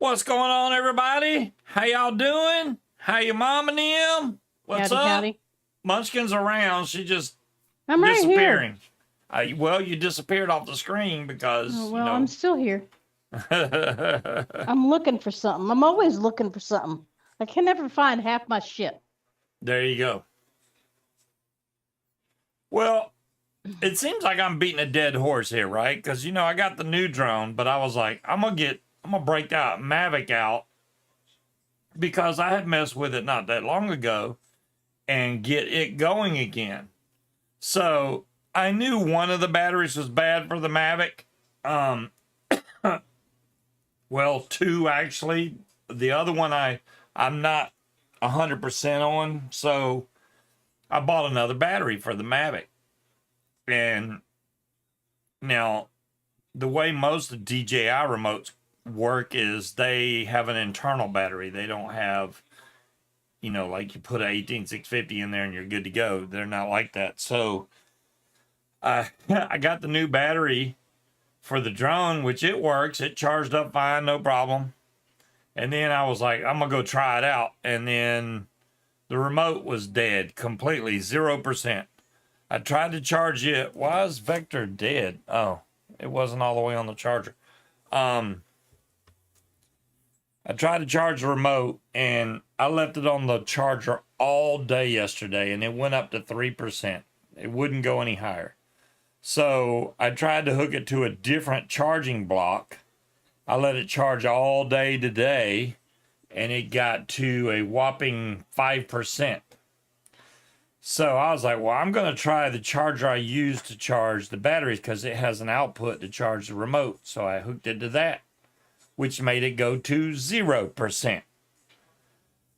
What's going on, everybody? How y'all doing? How your mom and them? What's Howdy, up? howdy. Munchkin's around. She just I'm right here. disappearing. Well, you disappeared off the screen because, Oh, well, I'm still here. there I'm looking for something. I'm always looking for something. I can never find half my shit. you go. Well, it seems like I'm beating a dead horse here, right? Because, I got the new drone, but I was like, I'm going to break that Mavic out because I had messed with it not that long ago and get it going again. So I knew one of the batteries was bad for the Mavic. Well, two actually. The other one I'm not 100% on, so I bought another battery for the Mavic. And now the way most of DJI remotes work is they have an internal battery. They don't have, like you put an 18650 in there and you're good to go. They're not like that. So I got the new battery for the drone, which it works. It charged up fine, no problem. And then I was like, I'm going to go try it out. And then the remote was dead, completely, 0%. I tried to charge it. Why is Vector dead? Oh, it wasn't all the way on the charger. I tried to charge the remote, and I left it on the charger all day yesterday, and it went up to 3%. It wouldn't go any higher. So I tried to hook it to a different charging block. I let it charge all day today, and it got to a whopping 5%. So I was like, well, I'm going to try the charger I use to charge the batteries because it has an output to charge the remote. So I hooked it to that, which made it go to 0%.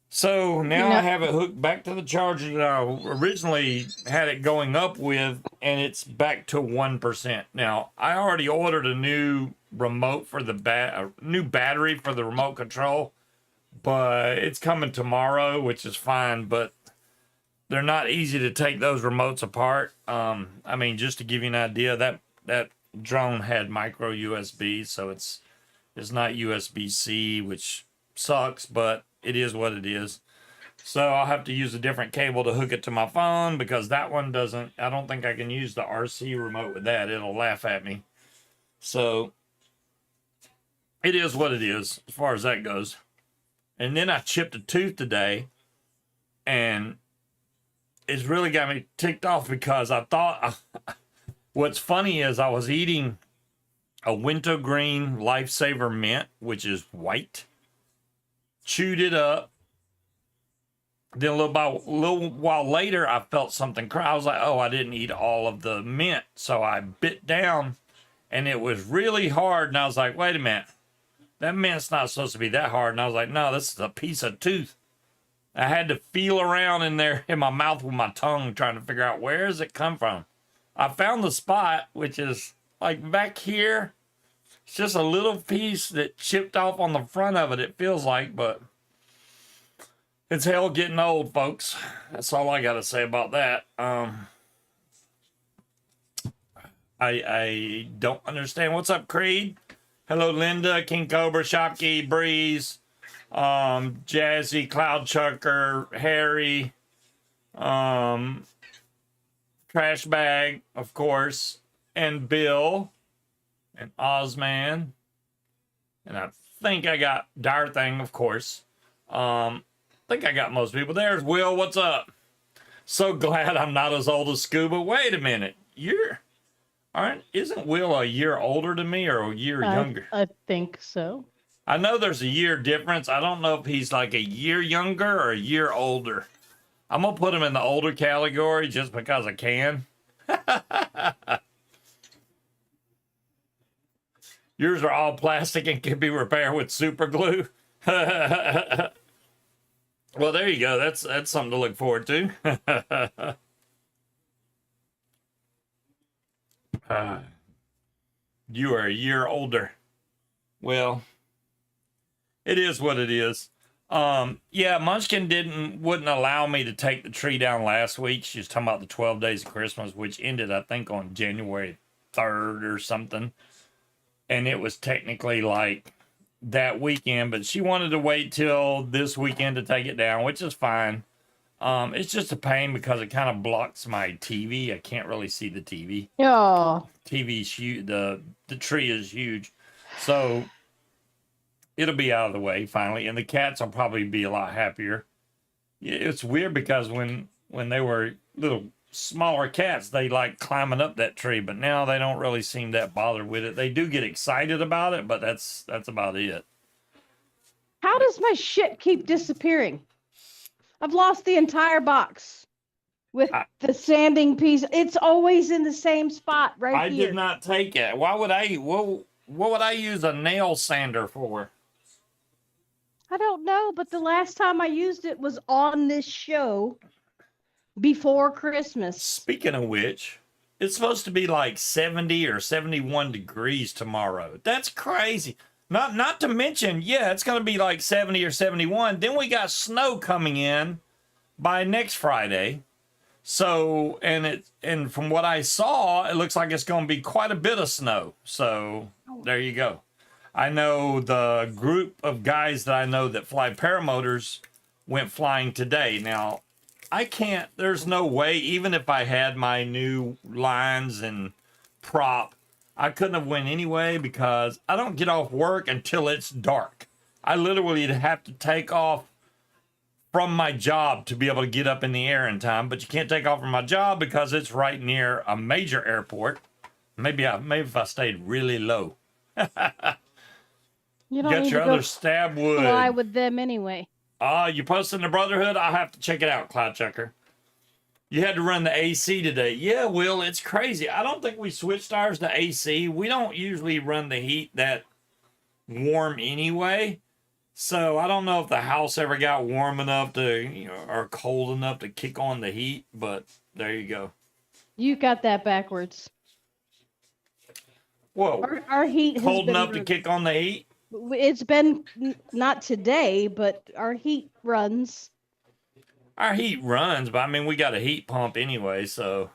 So now I have it hooked back to the charger that I originally had it going up with, and it's back to 1%. Now, I already ordered a new remote for the new battery for the remote control, but it's coming tomorrow, which is fine, but they're not easy to take those remotes apart. Just to give you an idea, that drone had micro USB, so it's not USB-C, which sucks, but it is what it is. So I'll have to use a different cable to hook it to my phone because that one doesn't, I don't think I can use the RC remote with that. It'll laugh at me. So it is what it is as far as that goes. And then I chipped a tooth today, and it's really got me ticked off because I thought, what's funny is I was eating a wintergreen Lifesaver mint, which is white. Chewed it up. Then a little while later, I felt something cry. I was like, oh, I didn't eat all of the mint. So I bit down, and it was really hard. And I was like, wait a minute. That mint's not supposed to be that hard. And I was like, no, this is a piece of tooth. I had to feel around in there in my mouth with my tongue trying to figure out where does it come from. I found the spot, which is like back here. It's just a little piece that chipped off on the front of it, it feels like, but it's hell getting old, folks. That's all I got to say about that. I don't understand. What's up, Creed? Hello, Linda, King Cobra, Shopkey, Breeze, Jazzy, Cloud Chucker, Harry, Trash Bag, of course, and Bill. And Ozman. And I think I got Dire Thing, of course. I think I got most people. There's Will. What's up? So glad I'm not as old as Scuba. Wait a minute. Isn't Will a year older than me or a year younger? I think so. I know there's a year difference. I don't know if he's like a year younger or a year older. I'm going to put him in the older category just because I can. Yours are all plastic and can be repaired with super glue. Well, there you go. That's something to look forward to. You are a year older. Well, it is what it is. Yeah, Munchkin wouldn't allow me to take the tree down last week. She was talking about the 12 days of Christmas, which ended, I think, on January 3rd or something. And it was technically like that weekend, but she wanted to wait till this weekend to take it down, which is fine. It's just a pain because it kind of blocks my TV. I can't really see the TV. Oh, TV's huge. The tree is huge, so it'll be out of the way finally, and the cats will probably be a lot happier. Yeah, it's weird because when they were little smaller cats, they like climbing up that tree, but now they don't really seem that bothered with it. They do get excited about it, but that's about it. how does my shit keep disappearing? I've lost the entire box with the sanding piece. It's always in the same spot right here. I did not take it. Why would I? What would I use a nail sander for? I don't know, but the last time I used it was on this show before Christmas. Speaking of which, it's supposed to be like 70 or 71 degrees tomorrow. That's crazy. Not to mention, yeah, it's going to be like 70 or 71. Then we got snow coming in by next Friday. So, and from what I saw, it looks like it's going to be quite a bit of snow. So, there you go. I know the group of guys that I know that fly paramotors went flying today. Now, I can't, there's no way, even if I had my new lines and prop, I couldn't have went anyway because I don't get off work until it's dark. I literally have to take off from my job to be able to get up in the air in time, but you can't take off from my job because it's right near a major airport. Maybe if I stayed really low. You don't Get need your to other go stab wood. fly with them anyway. You posting the Brotherhood? I'll have to check it out, Cloud Checker. You had to run the AC today. Yeah, Will, it's crazy. I don't think we switched ours to AC. We don't usually run the heat that warm anyway. So I don't know if the house ever got warm enough to, or cold enough to kick on the heat, but there you go. You got that backwards. Whoa. Our heat has Cold been enough to kick on the heat? It's been not today, but our heat runs. Our heat runs, but I mean, we got a heat pump anyway, so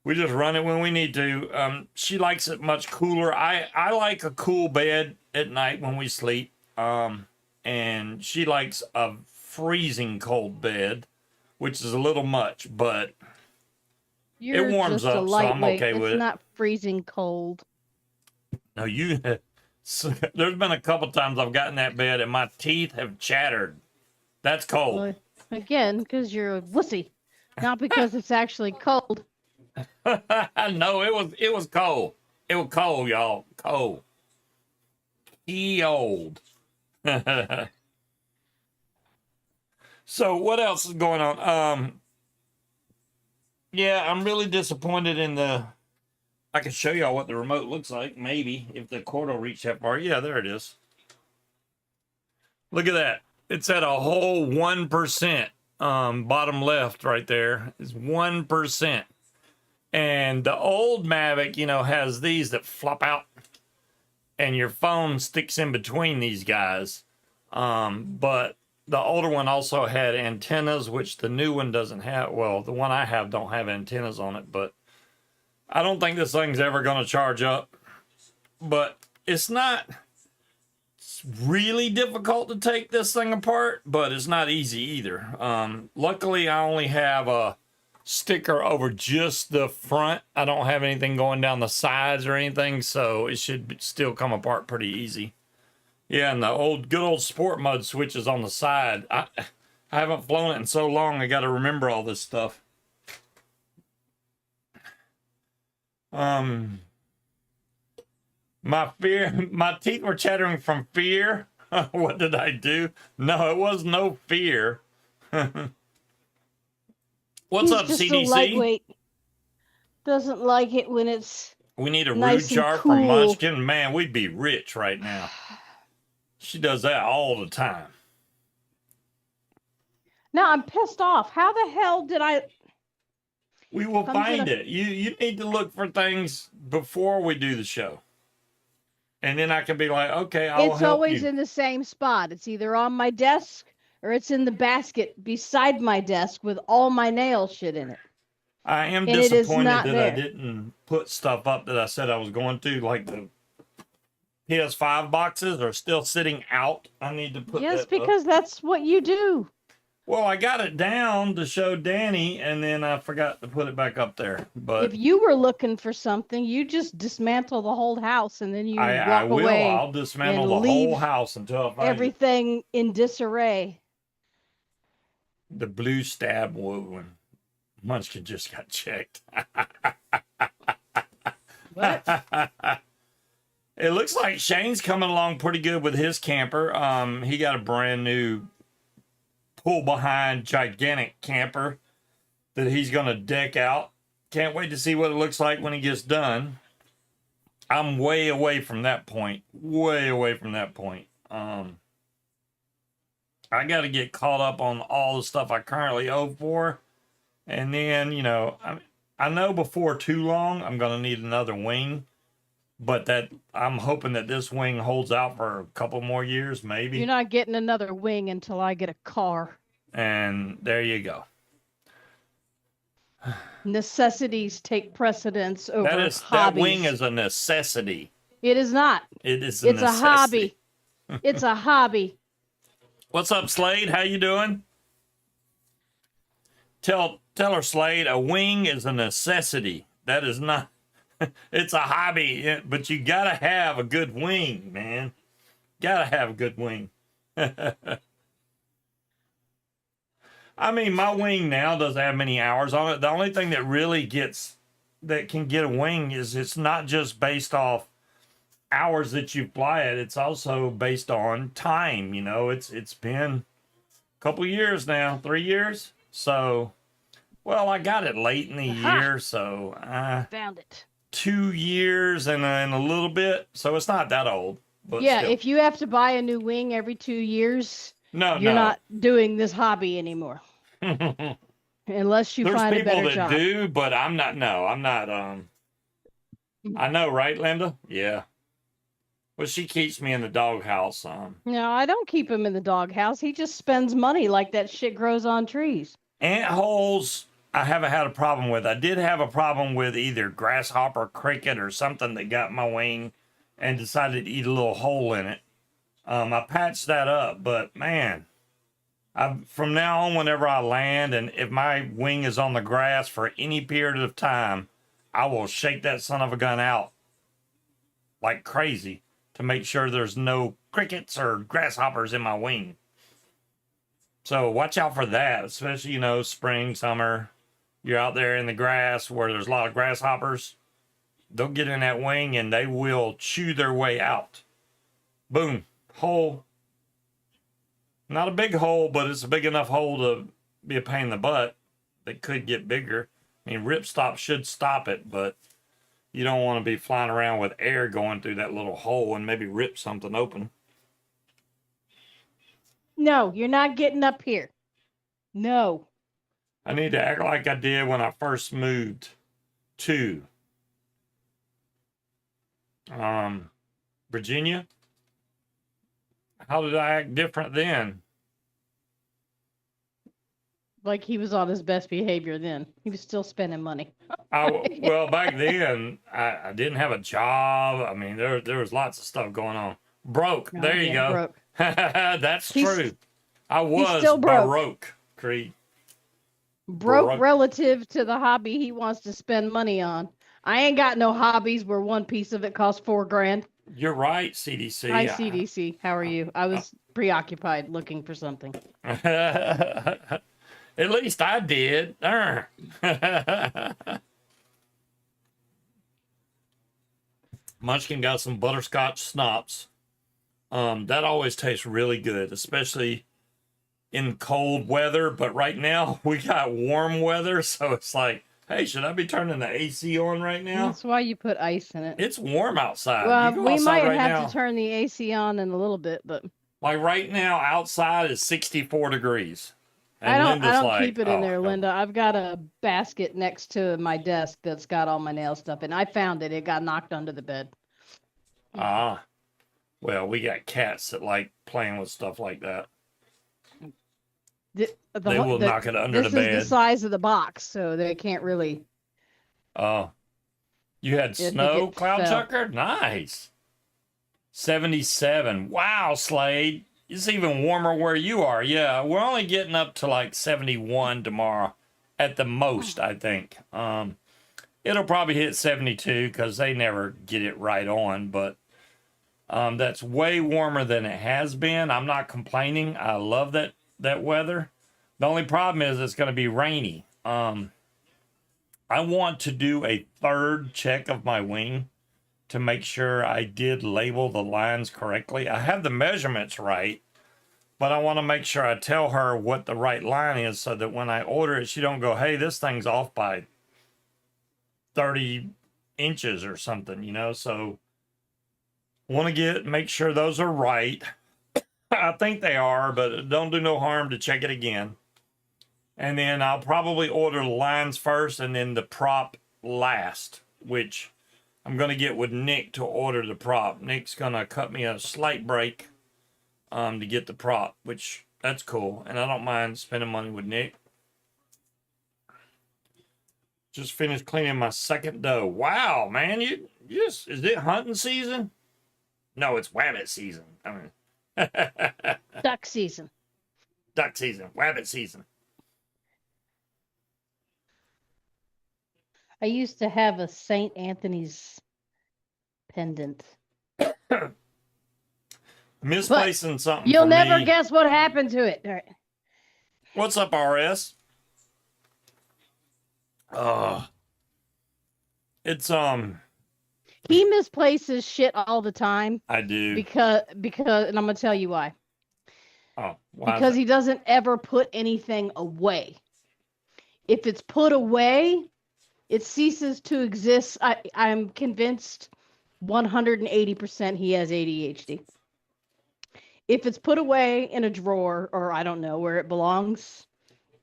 we just run it when we need to. She likes it much cooler. I like a cool bed at night when we sleep. And she likes a freezing cold bed, which is a little much, but You're it warms just a up, so I'm lightweight. okay with it. It's not freezing cold. No, there's been a couple times I've gotten that bed and my teeth have chattered. That's cold. Well, again, because you're a wussy, not because it's actually cold. No, it was cold. It was cold, y'all. Cold. Old. So what else is going on? Yeah, I'm really disappointed in I can show y'all what the remote looks like, maybe, if the cord will reach that far. Yeah, there it is. Look at that. It's at a whole 1%. Bottom left right there is 1%. And the old Mavic, has these that flop out. And your phone sticks in between these guys. But the older one also had antennas, which the new one doesn't have. Well, the one I have don't have antennas on it, but I don't think this thing's ever going to charge up. But it's really difficult to take this thing apart, but it's not easy either. Luckily, I only have a sticker over just the front. I don't have anything going down the sides or anything, so it should still come apart pretty easy. Yeah, and the good old sport mode switches on the side. I haven't flown it in so long, I got to remember all this stuff. My teeth were chattering from fear. What did I do? No, it was no fear. What's up, just CDC? A lightweight. Doesn't like it when it's We need a nice rude jar and from cool. Munchkin. Man, we'd be rich right now. She does that all the time. Now I'm pissed off. How the hell did I? We will find it. You need to look for things before we do the show. And then I can be like, okay, I'll help you. It's always in the same spot. It's either on my desk or it's in the basket beside my desk with all my nail shit in it. I am And it is disappointed not that there. I didn't put stuff up that I said I was going to, like PS5 boxes are still sitting out. I need to put Yes, that up. because that's what you do. Well, I got it down to show Danny, and then I forgot to put it back up there. But If you were looking for something, you just dismantle the whole house and then you I walk will. away I'll dismantle and the leave whole house until I find everything in disarray. the blue stab wound. Munchkin just got checked. What? It looks like Shane's coming along pretty good with his camper. He got a brand new pull behind gigantic camper that he's going to deck out. Can't wait to see what it looks like when he gets done. I'm way away from that point. Way away from that point. I got to get caught up on all the stuff I currently owe for. And then, you know, I know before too long I'm going to need another wing. But that I'm hoping that this wing holds out for a couple more years, maybe. You're not getting another wing until I get a car. And there you go. Necessities take precedence over hobbies. That wing is a necessity. It is not. It is It's necessity. a hobby. It's a hobby. What's up, Slade? How you doing? Tell her, Slade, a wing is a necessity. That is not. It's a hobby, but you gotta have a good wing, man. Gotta have a good wing. I mean, my wing now doesn't have many hours on it. The only thing that can get a wing is it's not just based off hours that you fly it. It's also based on time. You know, it's been a couple years now, 3 years. So, well, I got it late in the year, so Found it. 2 years and a little bit, so it's not that old. But yeah, still. if you have to buy a new wing every 2 years, you're not doing this hobby anymore. Unless you find a better job. There's people that do, but I'm not. No, I'm not. I know, right, Linda? Yeah. Well, she keeps me in the doghouse. No, I don't keep him in the doghouse. He just spends money like that shit grows on trees. Ant holes, I haven't had a problem with. I did have a problem with either grasshopper, cricket, or something that got my wing and decided to eat a little hole in it. I patched that up, but man, from now on, whenever I land and if my wing is on the grass for any period of time, I will shake that son of a gun out like crazy to make sure there's no crickets or grasshoppers in my wing. So watch out for that, especially, you know, spring, summer. You're out there in the grass where there's a lot of grasshoppers. They'll get in that wing and they will chew their way out. Boom, hole. Not a big hole, but it's a big enough hole to be a pain in the butt. They could get bigger. I mean, ripstop should stop it, but you don't want to be flying around with air going through that little hole and maybe rip something open. No, you're not getting up here. No. I need to act like I did when I first moved to Virginia. How did I act different then? Like he was on his best behavior then. He was still spending money. Well, back then, I didn't have a job. I mean, there was lots of stuff going on. Broke. Oh, There you go. Broke. That's true. I was still broke. Baroque, Creed. Broke relative to the hobby he wants to spend money on. I ain't got no hobbies where one piece of it costs $4,000. You're right, CDC. Hi, CDC. How are you? I was preoccupied looking for something. At least I did. Munchkin got some butterscotch schnapps. That always tastes really good, especially in cold weather. But right now we got warm weather, so it's like, hey, should I be turning the AC on right now? That's why you put ice in it. It's warm outside. Well, You go we outside might right have now. to turn the AC on in a little bit, but Like right now, outside is 64 degrees. And I don't Linda's like, keep it in "Oh, there, no." Linda. I've got a basket next to my desk that's got all my nail stuff, and I found it. It got knocked under the bed. Ah, well, we got cats that like playing with stuff like that. They will knock it under the This is bed. the size of the box, so they can't really. Oh, you had I think snow it cloud fell. chucker? Nice. 77. Wow, Slade. It's even warmer where you are. Yeah, we're only getting up to like 71 tomorrow at the most, I think. It'll probably hit 72 because they never get it right on, but that's way warmer than it has been. I'm not complaining. I love that weather. The only problem is it's going to be rainy. I want to do a third check of my wing to make sure I did label the lines correctly. I have the measurements right, but I want to make sure I tell her what the right line is so that when I order it, she don't go, hey, this thing's off by 30 inches or something, So I want to make sure those are right. I think they are, but don't do no harm to check it again. And then I'll probably order the lines first and then the prop last, which I'm going to get with Nick to order the prop. Nick's going to cut me a slight break to get the prop, which that's cool. And I don't mind spending money with Nick. Just finished cleaning my second doe. Wow, man, you just, is it hunting season? No, it's wabbit season. I mean, Duck season. Duck season, wabbit season. I used to have a St. Anthony's pendant. Misplacing something. You'll for never me. guess what happened to it. All right. What's up, RS? It's He misplaces shit all the time I do. because and I'm gonna tell you why. Oh, why? Because he doesn't ever put anything away. If it's put away, it ceases to exist. I'm convinced 180% he has ADHD. If it's put away in a drawer or I don't know where it belongs,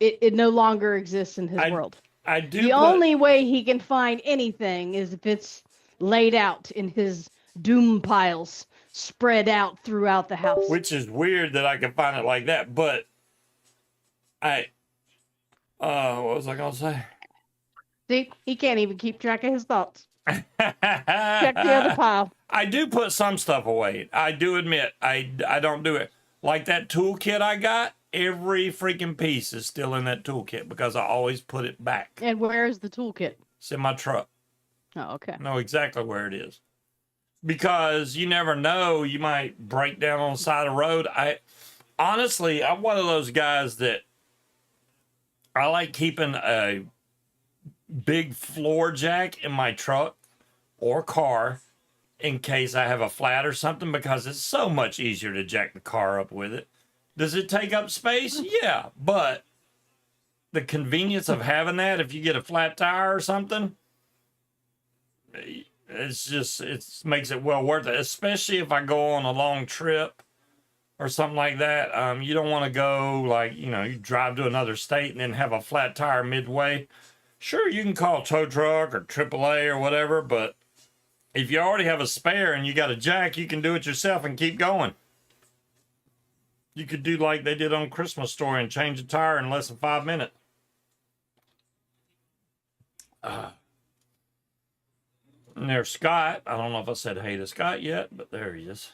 it no longer exists in his world. I do. The only way he can find anything is if it's laid out in his doom piles, spread out throughout the house. Which is weird that I can find it like that, but what was I gonna say? See, he can't even keep track of his thoughts. Check the other pile. I do put some stuff away. I do admit I don't do it. Like that toolkit I got, every freaking piece is still in that toolkit because I always put it back. And where is the toolkit? It's in my truck. Oh, okay. I know exactly where it is. Because you never know, you might break down on the side of the road. Honestly, I'm one of those guys that I like keeping a big floor jack in my truck or car in case I have a flat or something, because it's so much easier to jack the car up with it. Does it take up space? Yeah, but the convenience of having that, if you get a flat tire or something, it makes it well worth it, especially if I go on a long trip or something like that. You don't want to go like, you drive to another state and then have a flat tire midway. Sure, you can call a tow truck or AAA or whatever, but if you already have a spare and you got a jack, you can do it yourself and keep going. You could do like they did on Christmas Story and change a tire in less than 5 minutes. And there's Scott. I don't know if I said hey to Scott yet, but there he is.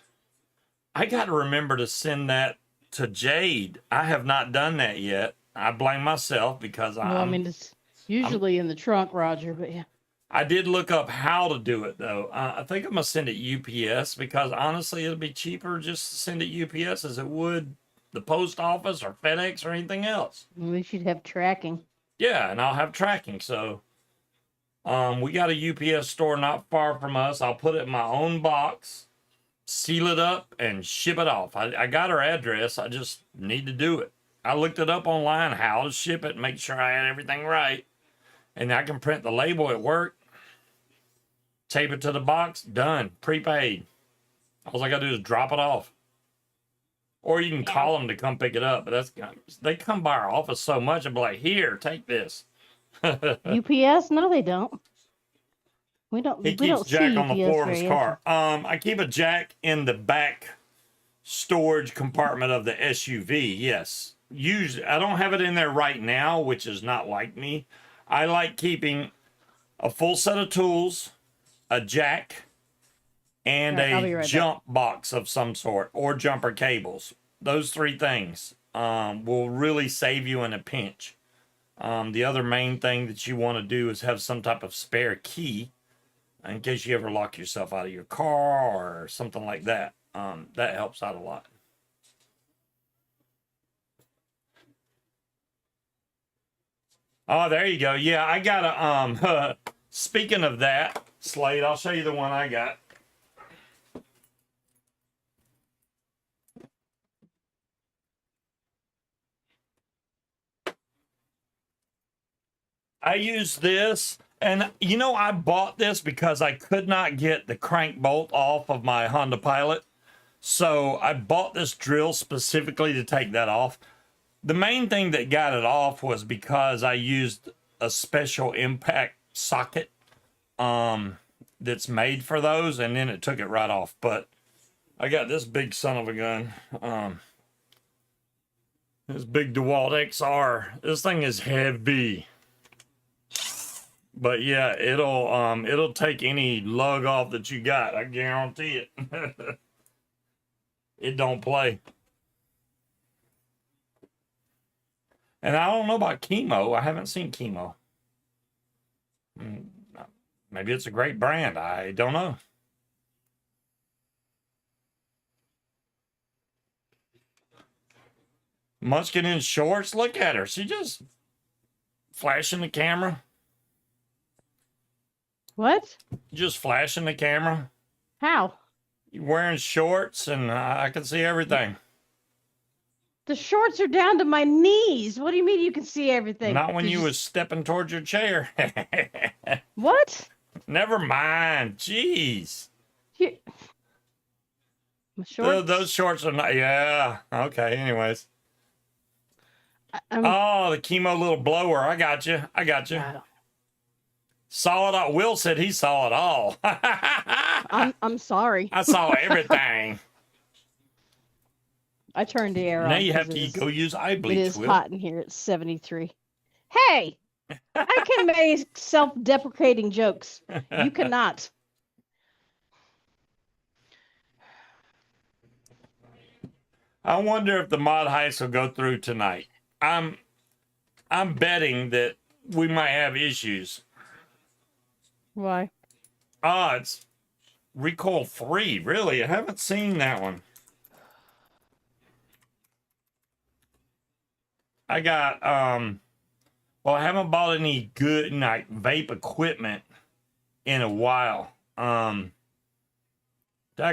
I got to remember to send that to Jade. I have not done that yet. I blame myself because it's usually in the trunk, Roger, but yeah. I did look up how to do it, though. I think I'm going to send it UPS because, honestly, it'll be cheaper just to send it UPS as it would the post office or FedEx or anything else. At least you'd have tracking. Yeah, and I'll have tracking. So we got a UPS store not far from us. I'll put it in my own box, seal it up, and ship it off. I got her address. I just need to do it. I looked it up online, how to ship it, make sure I had everything right. And I can print the label at work, tape it to the box, done, prepaid. All I got to do is drop it off. Or you can call them to come pick it up. But they come by our office so much, I'll be like, here, take this. UPS? No, they don't. We don't. He keeps Jack on the floor of his car. often. I keep a Jack in the back storage compartment of the SUV. Yes. Usually, I don't have it in there right now, which is not like me. I like keeping a full set of tools, a jack, and All right, I'll be a right back. jump box of some sort or jumper cables. Those three things will really save you in a pinch. The other main thing that you want to do is have some type of spare key in case you ever lock yourself out of your car or something like that. That helps out a lot. Oh, there you go. Yeah, I got a speaking of that, Slade, I'll show you the one I got. I use this, and you know, I bought this because I could not get the crank bolt off of my Honda Pilot. So I bought this drill specifically to take that off. The main thing that got it off was because I used a special impact socket that's made for those, and then it took it right off. But I got this big son of a gun. This big DeWalt XR. This thing is heavy. But yeah, it'll take any lug off that you got. I guarantee it. It don't play. And I don't know about Chemo. I haven't seen Chemo. Maybe it's a great brand. I don't know. Munchkin in shorts. Look at her. She just flashing the camera. What? Just flashing the camera. How? You're wearing shorts, and I can see everything. The shorts are down to my knees. What do you mean you can see everything? Not when you was stepping towards your chair. What? Never mind. Jeez. My shorts? Those shorts are not. Yeah. Okay. Anyways. I'm, Oh, the Chemo little blower. I got you. I got you. Saw it all. Will said he saw it all. I'm sorry. I saw everything. I turned the air on. Now you have to go use eye bleach. It is Will. hot in here. It's 73. Hey, I can make self-deprecating jokes. You cannot. I wonder if the mod heist will go through tonight. I'm betting that we might have issues. Why? It's Recoil 3. Really? I haven't seen that one. I got, well, I haven't bought any good, like, vape equipment in a while. That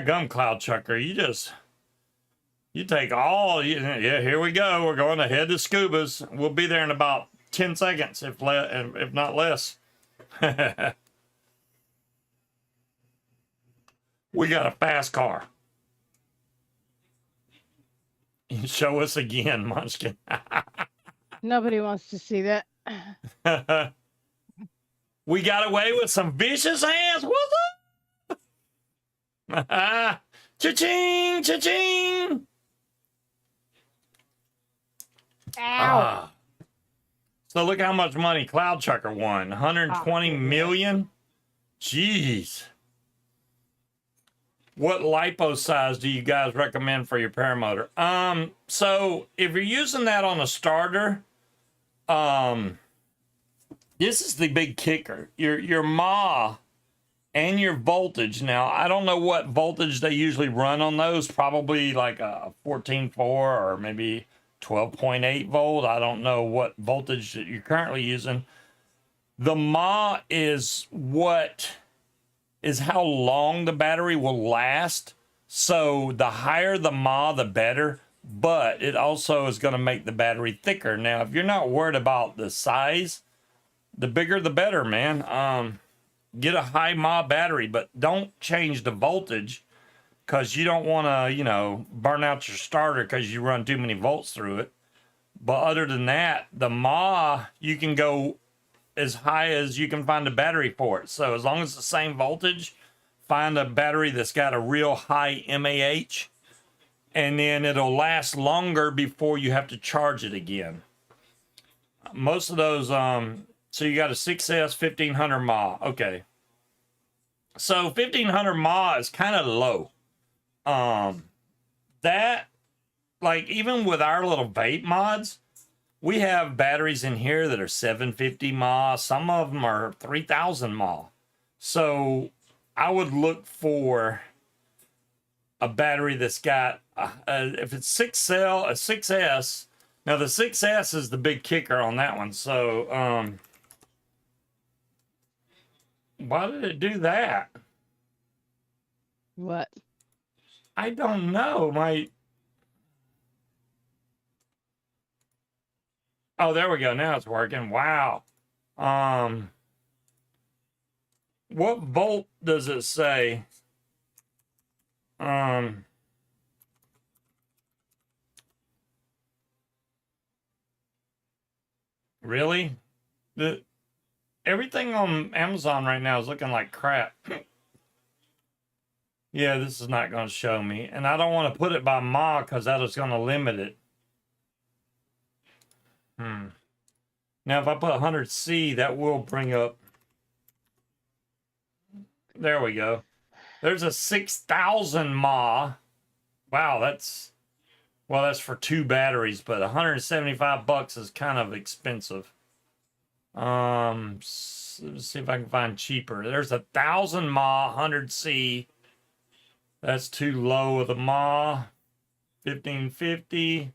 gum Cloud Chucker, you take all, yeah, here we go. We're going to head to Scuba's. We'll be there in about 10 seconds, if not less. We got a fast car. Show us again, Munchkin. Nobody wants to see that. We got away with some vicious hands. What's up? Cha-ching, cha-ching. Ow. So look how much money Cloud Chucker won. 120 million. Jeez. What lipo size do you guys recommend for your paramotor? So if you're using that on a starter, this is the big kicker. Your mah and your voltage. Now, I don't know what voltage they usually run on those. Probably like a 14.4 or maybe 12.8 volt. I don't know what voltage that you're currently using. The mah is how long the battery will last. So the higher the mah, the better. But it also is going to make the battery thicker. Now, if you're not worried about the size, the bigger the better, man. Get a high mah battery, but don't change the voltage because you don't want to, burn out your starter because you run too many volts through it. But other than that, the mah, you can go as high as you can find a battery for it. So as long as it's the same voltage, find a battery that's got a real high MAH, and then it'll last longer before you have to charge it again. Most of those, so you got a 6S 1500 mah. Okay. So 1500 mAh is kind of low. That, like, even with our little vape mods, we have batteries in here that are 750 mAh. Some of them are 3000 mAh. So I would look for a battery that's got, if it's 6 cell, a 6S. Now the 6S is the big kicker on that one. So, why did it do that? What? I don't know. Oh, there we go. Now it's working. Wow. What volt does it say? Really? Everything on Amazon right now is looking like crap. Yeah, this is not going to show me. And I don't want to put it by mAh because that is going to limit it. Now, if I put 100C, that will bring up. There we go. There's a 6000 mAh. Wow, that's for 2 batteries, but 175 bucks is kind of expensive. Let's see if I can find cheaper. There's 1000 mAh, 100C. That's too low of the mAh. 1550,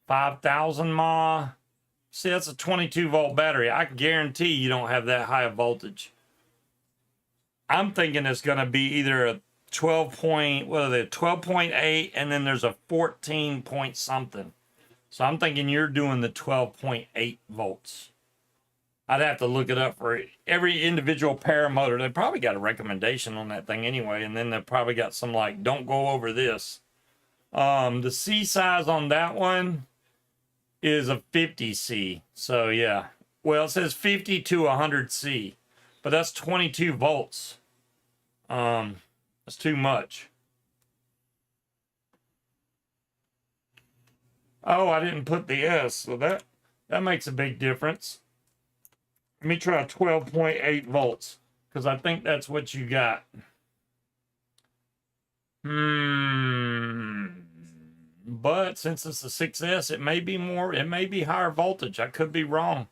5000 mAh. See, that's a 22 volt battery. I guarantee you don't have that high of voltage. I'm thinking it's going to be either a 12.8, and then there's a 14 point something. So I'm thinking you're doing the 12.8 volts. I'd have to look it up for every individual paramotor. They probably got a recommendation on that thing anyway, and then they probably got some like, don't go over this. The C size on that one is a 50C. So yeah, well, it says 50 to 100C, but that's 22 volts. That's too much. Oh, I didn't put the S, so that makes a big difference. Let me try 12.8 volts because I think that's what you got. But since it's a 6S, it may be more, it may be higher voltage. I could be wrong.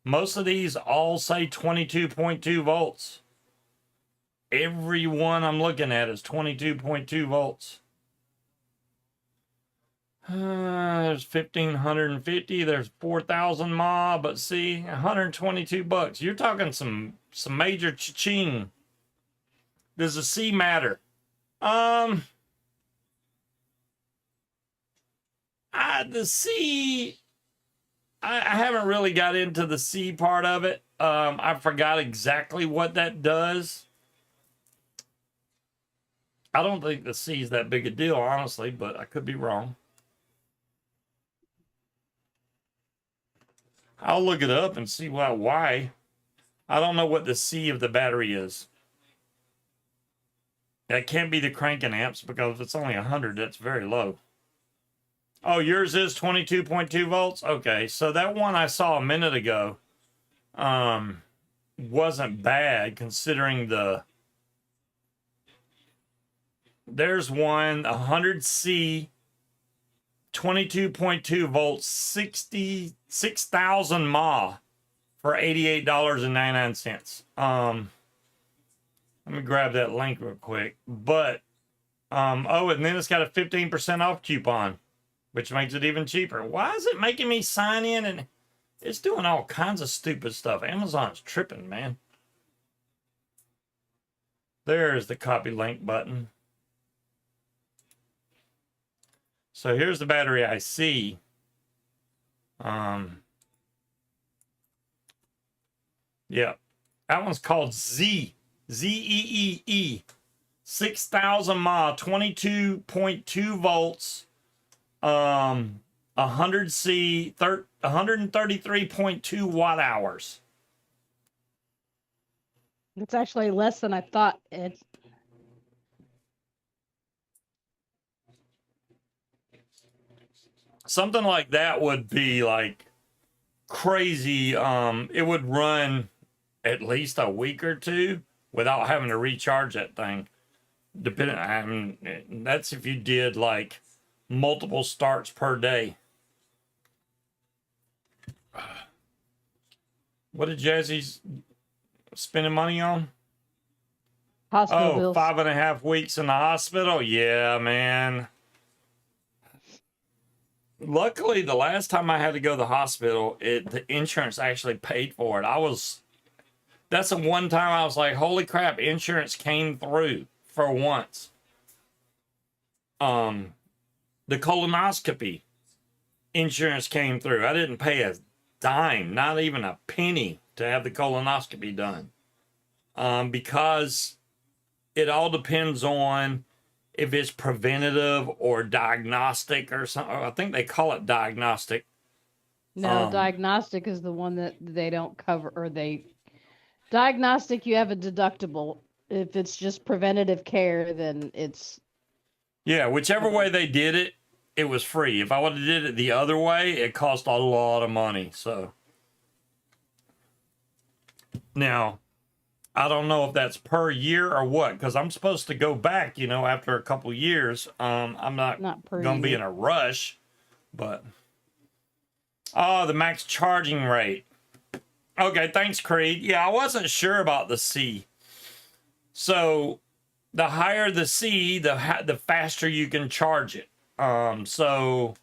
Most of these all say 22.2 volts. Every one I'm looking at is 22.2 volts. There's 1550, there's 4000 mAh, but see, 122 bucks. You're talking some major cha-ching. Does the C matter? The C, I haven't really got into the C part of it. I forgot exactly what that does. I don't think the C is that big a deal, honestly, but I could be wrong. I'll look it up and see why. I don't know what the C of the battery is. That can't be the cranking amps because if it's only 100, that's very low. Oh, yours is 22.2 volts? Okay, so that one I saw a minute ago wasn't bad considering there's one, 100C, 22.2 volts, 66,000 mAh for $88.99. Let me grab that link real quick. But, oh, and then it's got a 15% off coupon, which makes it even cheaper. Why is it making me sign in? And it's doing all kinds of stupid stuff. Amazon's tripping, man. There's the copy link button. So here's the battery I see. Yeah, that one's called Z-E-E-E. 6,000 mAh, 22.2 volts, 100C, 133.2 watt hours. It's actually less than I thought. It's something like that would be like crazy. It would run at least a week or two without having to recharge that thing. Depending, I mean, that's if you did like multiple starts per day. What did Jazzy's spending money on? Hospital Oh, bills. 5.5 weeks in the hospital. Yeah, man. Luckily, the last time I had to go to the hospital, the insurance actually paid for it. That's the one time I was like, holy crap, insurance came through for once. The colonoscopy insurance came through. I didn't pay a dime, not even a penny, to have the colonoscopy done. Because it all depends on if it's preventative or diagnostic or something. I think they call it diagnostic. No, diagnostic is the one that they don't cover, or diagnostic, you have a deductible. If it's just preventative care, then it's... Yeah, whichever way they did it, it was free. If I would have did it the other way, it cost a lot of money. So now, I don't know if that's per year or what, because I'm supposed to go back, after a couple years. I'm not going to be in a rush, but... Oh, the max charging rate. Okay, thanks, Creed. Yeah, I wasn't sure about the C. So, the higher the C, the faster you can charge it. So,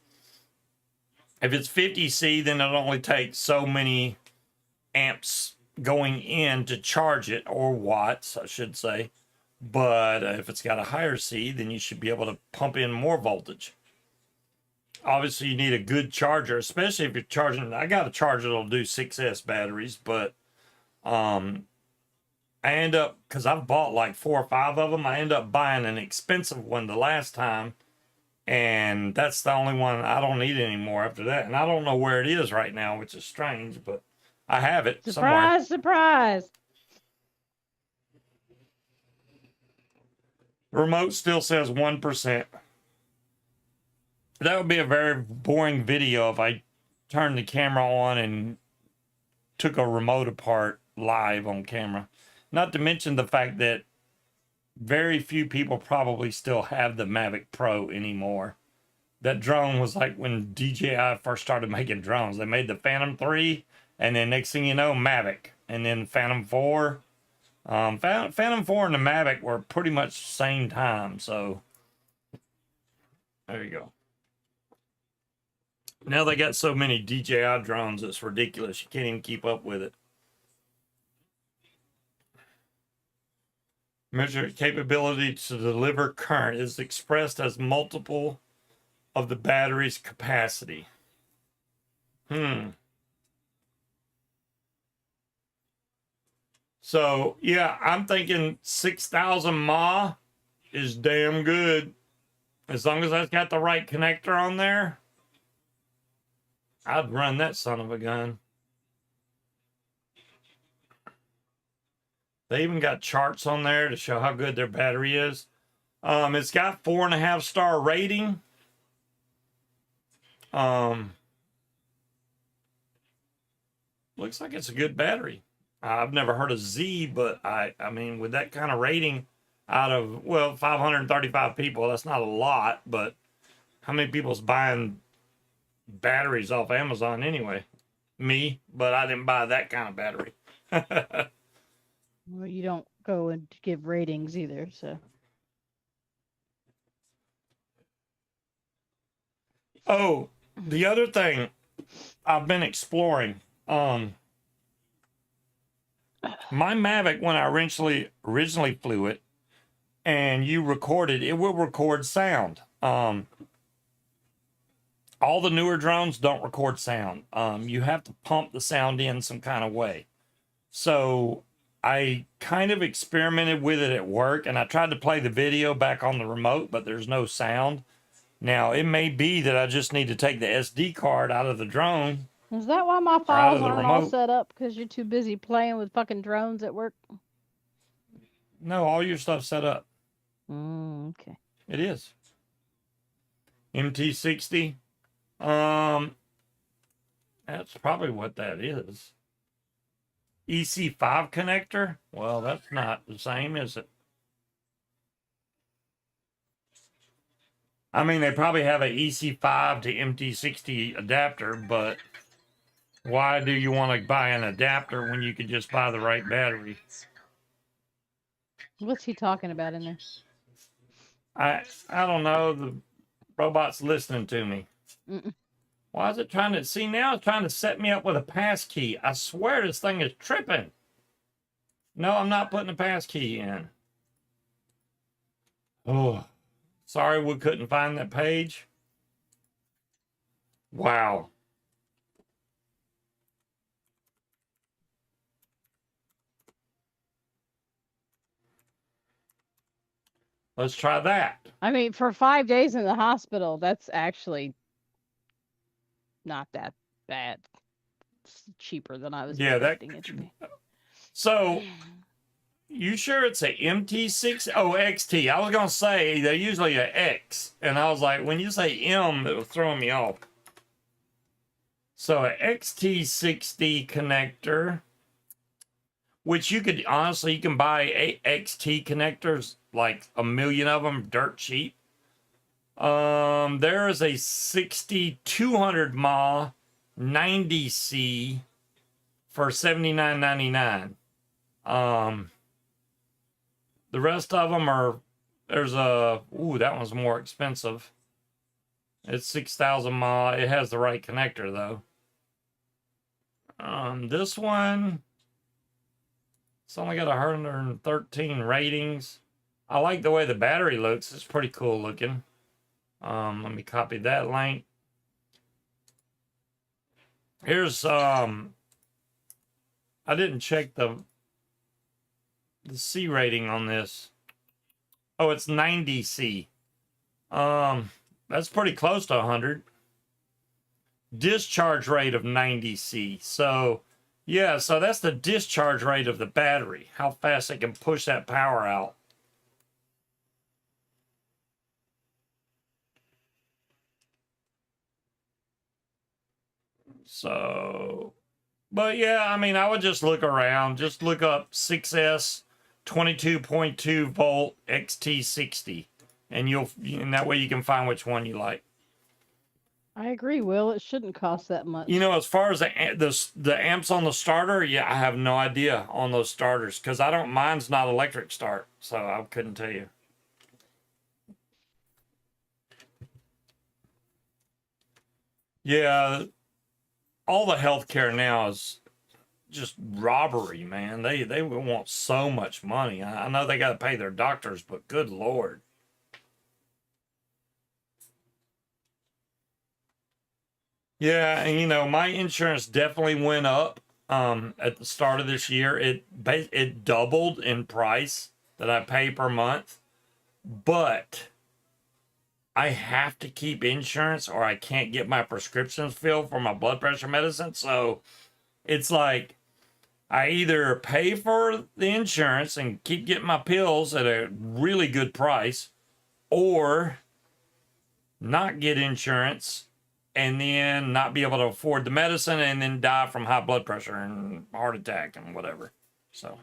if it's 50C, then it'll only take so many amps going in to charge it, or watts, I should say. But if it's got a higher C, then you should be able to pump in more voltage. Obviously, you need a good charger, especially if you're charging. I got a charger that'll do 6S batteries, but I end up, because I've bought like 4 or 5 of them, I end up buying an expensive one the last time, and that's the only one I don't need anymore after that. And I don't know where it is right now, which is strange, but I have it somewhere. Surprise, surprise. The remote still says 1%. That would be a very boring video if I turned the camera on and took a remote apart live on camera. Not to mention the fact that very few people probably still have the Mavic Pro anymore. That drone was like when DJI first started making drones. They made the Phantom 3, and then next thing you know, Mavic. And then Phantom 4. Phantom 4 and the Mavic were pretty much the same time, so there you go. Now they got so many DJI drones, it's ridiculous. You can't even keep up with it. Measure capability to deliver current is expressed as multiple of the battery's capacity. So, yeah, I'm thinking 6,000 mAh is damn good. As long as that's got the right connector on there, I'd run that son of a gun. They even got charts on there to show how good their battery is. It's got 4.5-star rating. Looks like it's a good battery. I've never heard of Z, but I mean, with that kind of rating out of, 535 people, that's not a lot, but how many people's buying batteries off Amazon anyway? Me, but I didn't buy that kind of battery. Well, you don't go and give ratings either, so. Oh, the other thing I've been exploring, my Mavic, when I originally flew it and you recorded, it will record sound. All the newer drones don't record sound. You have to pump the sound in some kind of way. So I kind of experimented with it at work, and I tried to play the video back on the remote, but there's no sound. Now, it may be that I just need to take the SD card out of the drone. Is that why my files aren't all set up? Because you're too busy playing with fucking drones at work? No, all your stuff's set up. Okay. It is. MT60. That's probably what that is. EC5 connector? Well, that's not the same, is it? I mean, they probably have an EC5 to MT60 adapter, but why do you want to buy an adapter when you could just buy the right battery? What's he talking about in there? I don't know. The robot's listening to me. Mm-mm. Why is it trying to see now? It's trying to set me up with a pass key. I swear this thing is tripping. No, I'm not putting a pass key in. Oh, sorry we couldn't find that page. Wow. Let's try that. I mean, for 5 days in the hospital, that's actually not that bad. It's cheaper than I was expecting it to be. So, you sure it's a MT6? Oh, XT. I was going to say they're usually a X. And I was like, when you say M, it was throwing me off. So, a XT60 connector, which you could honestly, you can buy XT connectors, like a million of them, dirt cheap. There is a 6200 mAh 90C for $79.99. The rest of them are, there's a, ooh, that one's more expensive. It's 6,000 mAh. It has the right connector though. This one, it's only got 113 ratings. I like the way the battery looks. It's pretty cool looking. Let me copy that link. Here's I didn't check the C rating on this. Oh, it's 90C. That's pretty close to 100. Discharge rate of 90C. So, yeah, so that's the discharge rate of the battery. How fast it can push that power out. So, but yeah, I mean, I would just look around. Just look up 6S 22.2 volt XT60, and and that way you can find which one you like. I agree, Will. It shouldn't cost that much. You know, as far as the amps on the starter, yeah, I have no idea on those starters because mine's not electric start, so I couldn't tell you. Yeah, all the healthcare now is just robbery, man. They want so much money. I know they got to pay their doctors, but good Lord. Yeah, and you know, my insurance definitely went up at the start of this year. It doubled in price that I pay per month. But I have to keep insurance or I can't get my prescriptions filled for my blood pressure medicine. So it's like I either pay for the insurance and keep getting my pills at a really good price or not get insurance and then not be able to afford the medicine and then die from high blood pressure and heart attack and whatever. So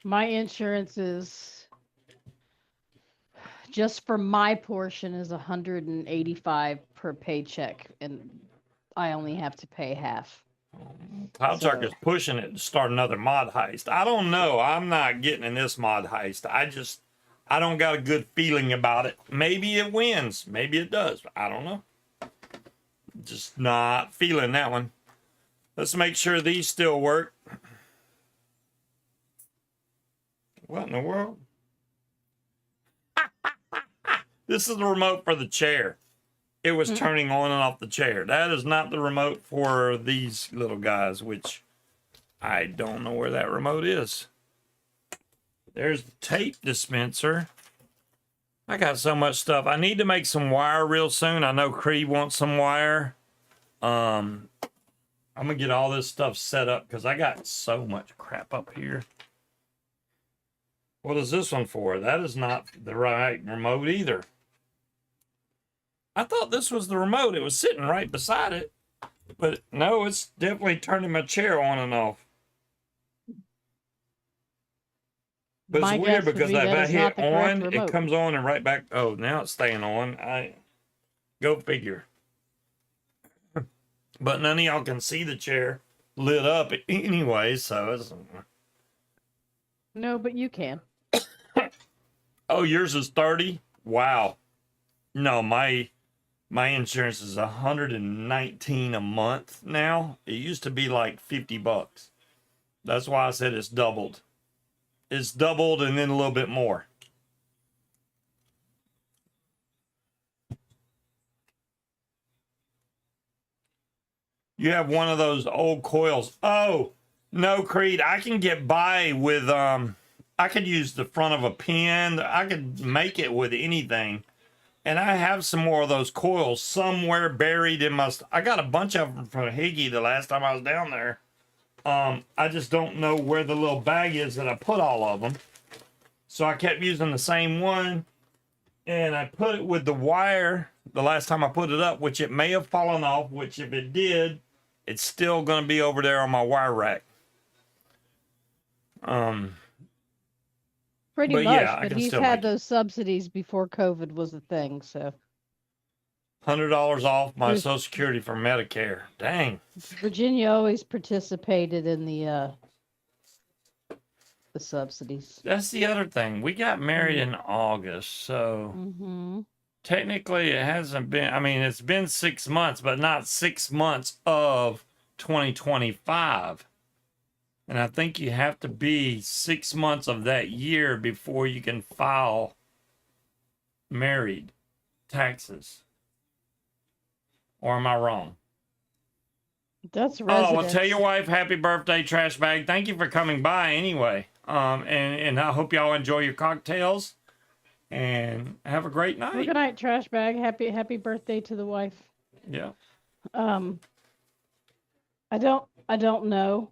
my insurance is just for my portion is 185 per paycheck, and I only have to pay half. Cloud Shark is pushing it to start another mod heist. I don't know. I'm not getting in this mod heist. I don't got a good feeling about it. Maybe it wins. Maybe it does. I don't know. Just not feeling that one. Let's make sure these still work. What in the world? This is the remote for the chair. It was turning on and off the chair. That is not the remote for these little guys, which I don't know where that remote is. There's the tape dispenser. I got so much stuff. I need to make some wire real soon. I know Cree wants some wire. I'm gonna get all this stuff set up because I got so much crap up here. What is this one for? That is not the right remote either. I thought this was the remote. It was sitting right beside it. But no, it's definitely turning my chair on and off. But it's My weird guess would because be if that I is hit not the correct on, it remote. comes on and right back. Oh, now it's staying on. Go figure. But none of y'all can see the chair lit up anyway, so it's. No, but you can. Oh, yours is 30? Wow. No, my insurance is 119 a month now. It used to be like $50. That's why I said it's doubled. It's doubled and then a little bit more. You have one of those old coils. Oh, no, Creed. I can get by with I could use the front of a pen. I could make it with anything. And I have some more of those coils somewhere buried in my I got a bunch of them from Higgy the last time I was down there. I just don't know where the little bag is that I put all of them. So I kept using the same one. And I put it with the wire the last time I put it up, which it may have fallen off, which if it did, it's still going to be over there on my wire rack. Pretty But much, yeah, I but can he's still had make it. those subsidies before COVID was a thing, so. $100 off my Social Security for Medicare. Dang. Virginia always participated in the subsidies. That's the other thing. We got married in August, so technically it hasn't been, I mean, it's been 6 months, but not 6 months of 2025. And I think you have to be 6 months of that year before you can file married taxes. Or am I wrong? That's residence. Oh, well, tell your wife happy birthday, trash bag. Thank you for coming by anyway. And I hope y'all enjoy your cocktails and have a great night. Well, good night, trash bag. Happy birthday to the wife. Yeah. I don't know.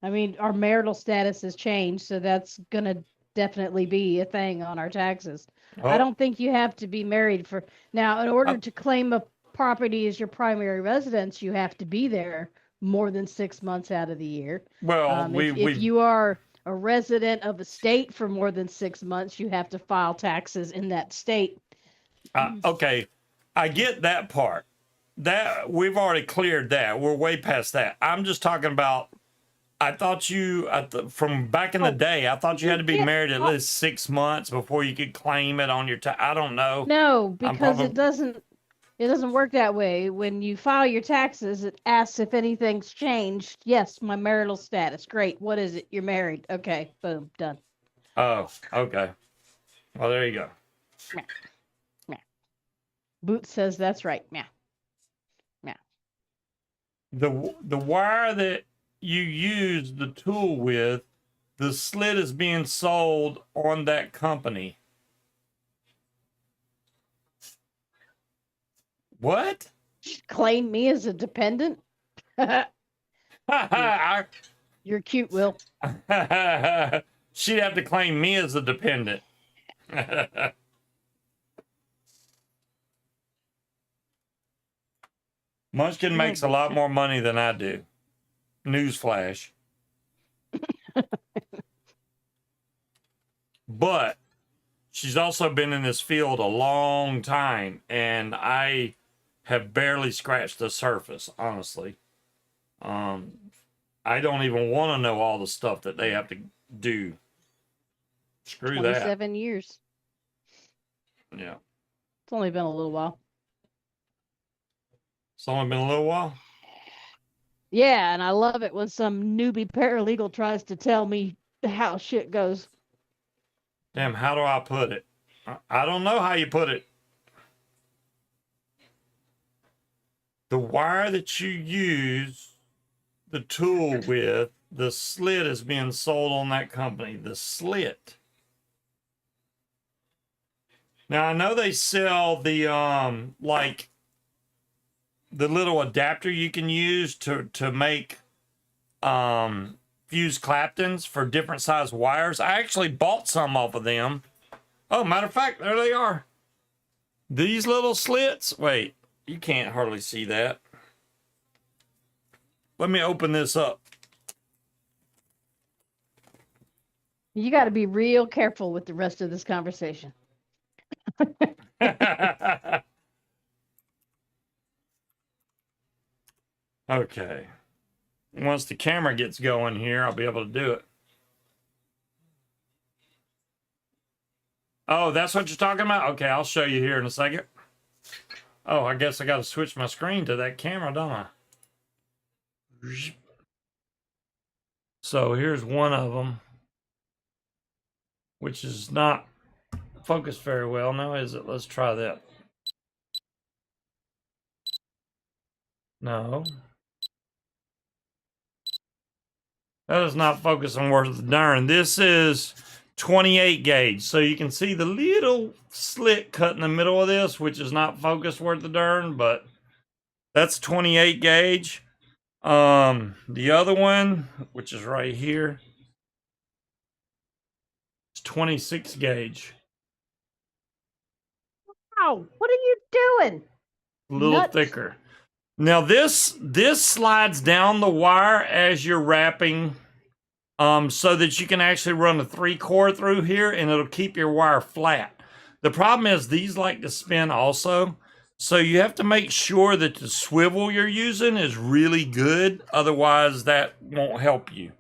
I mean, our marital status has changed, so that's gonna definitely be a thing on our taxes. I don't think you have to be married for now. In order to claim a property as your primary residence, you have to be there more than 6 months out of the year. Well, if you are a resident of a state for more than 6 months, you have to file taxes in that state. Okay, I get that part. That we've already cleared that. We're way past that. I'm just talking about. I thought you from back in the day. I thought you had to be married at least 6 months before you could claim it on your I don't know. No, because it doesn't work that way. When you file your taxes, it asks if anything's changed. Yes, my marital status. Great. What is it? You're married. Okay. Boom. Done. Oh, okay. Well, there you go. Meow. Boot says that's right. Meow. Meow. The wire that you use the tool with, the slit is being sold on that company. What? Claim me as a dependent? You're cute, Will. She'd have to claim me as a dependent. Munchkin makes a lot more money than I do. Newsflash. But she's also been in this field a long time, and I have barely scratched the surface, honestly. I don't even want to know all the stuff that they have to do. Screw 27 years. Yeah. It's only been a little while. It's only been a little while? Yeah, and I love it when some newbie paralegal tries to tell me how shit goes. Damn, how do I put it? I don't know how you put it. The wire that you use the tool with, the slit is being sold on that company. The slit. Now, I know they sell the, like, the little adapter you can use to make fuse Claptons for different size wires. I actually bought some off of them. Oh, matter of fact, there they are. These little slits. Wait, you can't hardly see that. Let me open this up. You got to be real careful with the rest of this conversation. Okay. Once the camera gets going here, I'll be able to do it. Oh, that's what you're talking about? Okay, I'll show you here in a second. Oh, I guess I got to switch my screen to that camera, don't I? So here's one of them, which is not focused very well. Now, is it? Let's try that. No. That is not focusing worth the darn. This is 28 gauge. So you can see the little slit cut in the middle of this, which is not focused worth the darn, but that's 28 gauge. The other one, which is right here, it's 26 gauge. Wow, what are you doing? A little Nuts. thicker. Now this slides down the wire as you're wrapping, so that you can actually run a 3-core through here and it'll keep your wire flat. The problem is these like to spin also. So you have to make sure that the swivel you're using is really good. Otherwise that won't help you.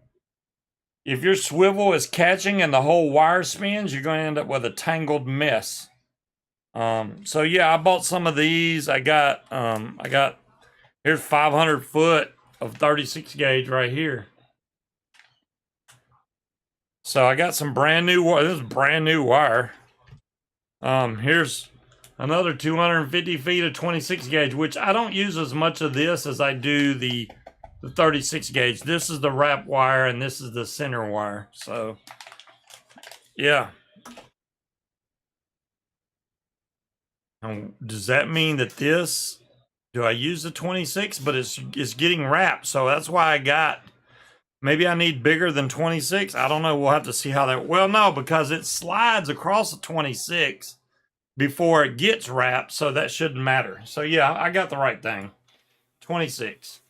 If your swivel is catching and the whole wire spins, you're going to end up with a tangled mess. So yeah, I bought some of these. I got here's 500 foot of 36 gauge right here. So I got some brand new wire. This is brand new wire. Here's another 250 feet of 26 gauge, which I don't use as much of this as I do the 36 gauge. This is the wrap wire and this is the center wire. So yeah. Does that mean that this, do I use the 26? But it's getting wrapped. So that's why I got, maybe I need bigger than 26. I don't know. We'll have to see how that, well, no, because it slides across the 26 before it gets wrapped. So that shouldn't matter. So yeah, I got the right thing. 26.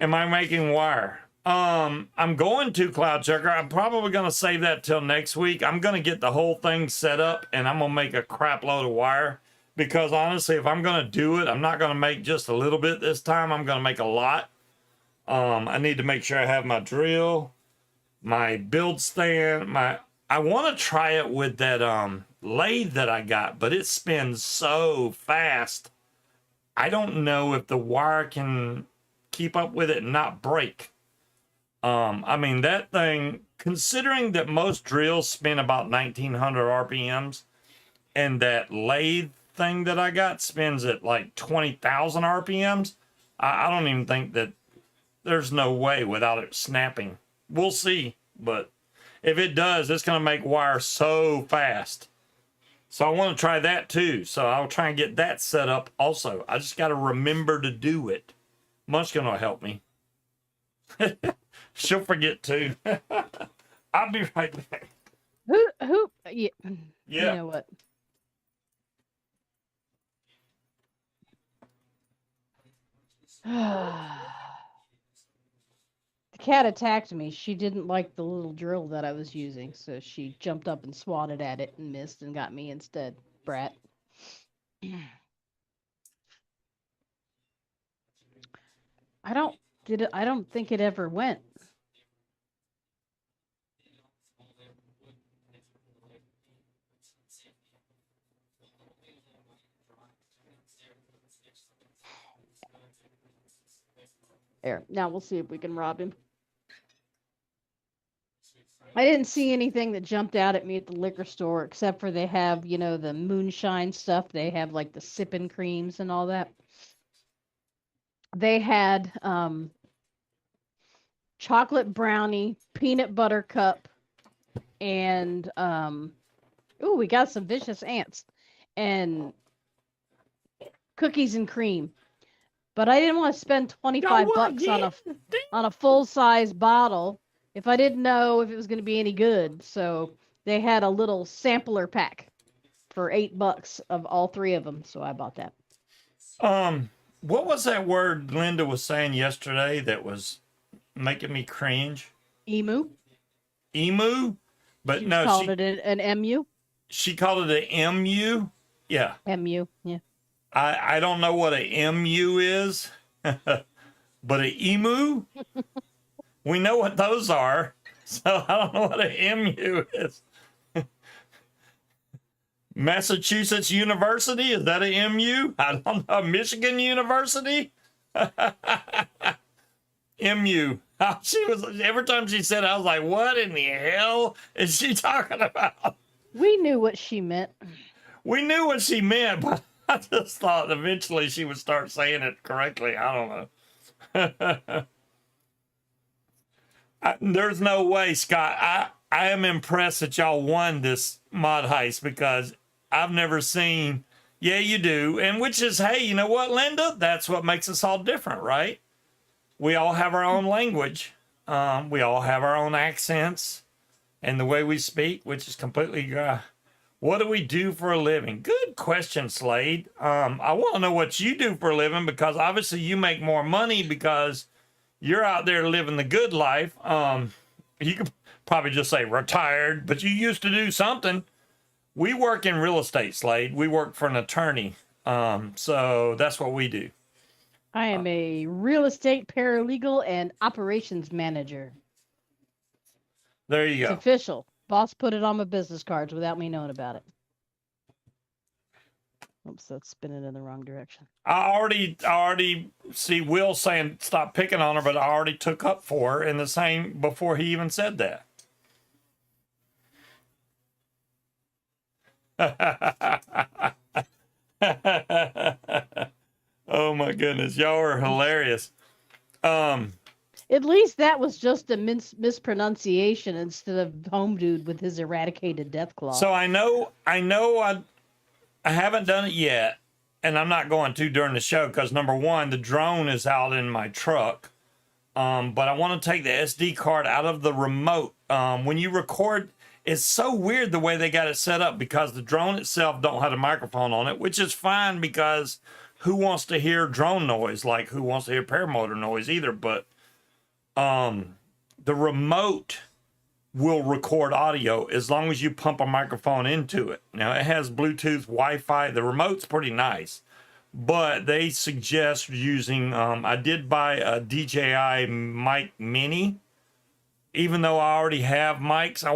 Am I making wire? I'm going to Cloud Checker. I'm probably going to save that till next week. I'm going to get the whole thing set up and I'm going to make a crap load of wire, because honestly, if I'm going to do it, I'm not going to make just a little bit this time. I'm going to make a lot. I need to make sure I have my drill, my build stand, I want to try it with that lathe that I got, but it spins so fast. I don't know if the wire can keep up with it and not break. I mean, that thing, considering that most drills spin about 1900 RPMs and that lathe thing that I got spins at like 20,000 RPMs, I don't even think that, there's no way without it snapping. We'll see, but if it does, it's going to make wire so fast. So I want to try that too. So I'll try and get that set up also. I just got to remember to do it. Munchkin will help me. She'll forget too. I'll be right back. Yeah. You know what? The cat attacked me. She didn't like the little drill that I was using, so she jumped up and swatted at it and missed and got me instead. Brat. I don't think it ever went. There. Now we'll see if we can rob him. I didn't see anything that jumped out at me at the liquor store, except for they have, the moonshine stuff. They have like the sipping creams and all that. They had chocolate brownie, peanut butter cup, and we got some vicious ants and cookies and cream. But I didn't want to spend 25 bucks on a full-size bottle if I didn't know if it was going to be any good. So they had a little sampler pack for $8 of all 3 of them. So I bought that. What was that word Linda was saying yesterday that was making me cringe. Emu. Emu, but She was no, calling it an MU. she called it a MU. Yeah, MU. Yeah. I don't know what a MU is, but a emu, we know what those are. So I don't know what a MU is. Massachusetts University, is that a MU? I don't know. Michigan University. MU. She was every time she said it, I was like, what in the hell is she talking about? We knew what she meant. We knew what she meant, but I just thought eventually she would start saying it correctly. I don't know. There's no way, Scott. I am impressed that y'all won this mod heist because I've never seen. Yeah, you do. And which is, hey, you know what, Linda? That's what makes us all different, right? We all have our own language. We all have our own accents and the way we speak, which is completely. What do we do for a living? Good question, Slade. I want to know what you do for a living because obviously you make more money because you're out there living the good life. You could probably just say retired, but you used to do something. We work in real estate, Slade. We work for an attorney. So that's what we do. I am a real estate paralegal and operations manager. There you It's go. official. Boss put it on my business cards without me knowing about it. Oops, that's spinning in the wrong direction. I already see Will saying stop picking on her, but I already took up for her in the same before he even said that. Oh my goodness, y'all are hilarious. At least that was just a mispronunciation instead of Home Dude with his eradicated death claw. So I haven't done it yet, and I'm not going to during the show because number one, the drone is out in my truck. But I want to take the SD card out of the remote. When you record, it's so weird the way they got it set up because the drone itself don't have a microphone on it, which is fine because who wants to hear drone noise? Like who wants to hear paramotor noise either? But the remote will record audio as long as you pump a microphone into it. Now it has Bluetooth, Wi-Fi. The remote's pretty nice, but they suggest using. I did buy a DJI mic mini, even though I already have mics. I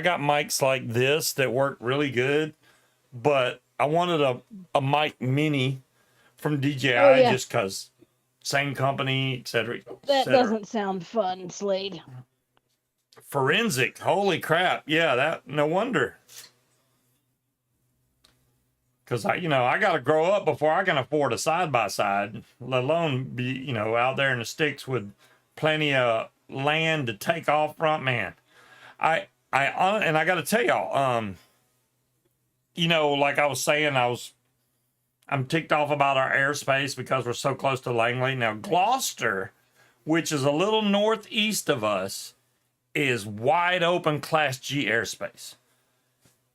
got mics like this that work really good, but I wanted a mic mini from DJI just because same company, etc. That doesn't sound fun, Slade. Forensic, holy crap! Yeah, that no wonder. Because I got to grow up before I can afford a side by side, let alone be out there in the sticks with plenty of land to take off from. Man, and I got to tell y'all, like I was saying, I'm ticked off about our airspace because we're so close to Langley. Now Gloucester, which is a little northeast of us, is wide open Class G airspace.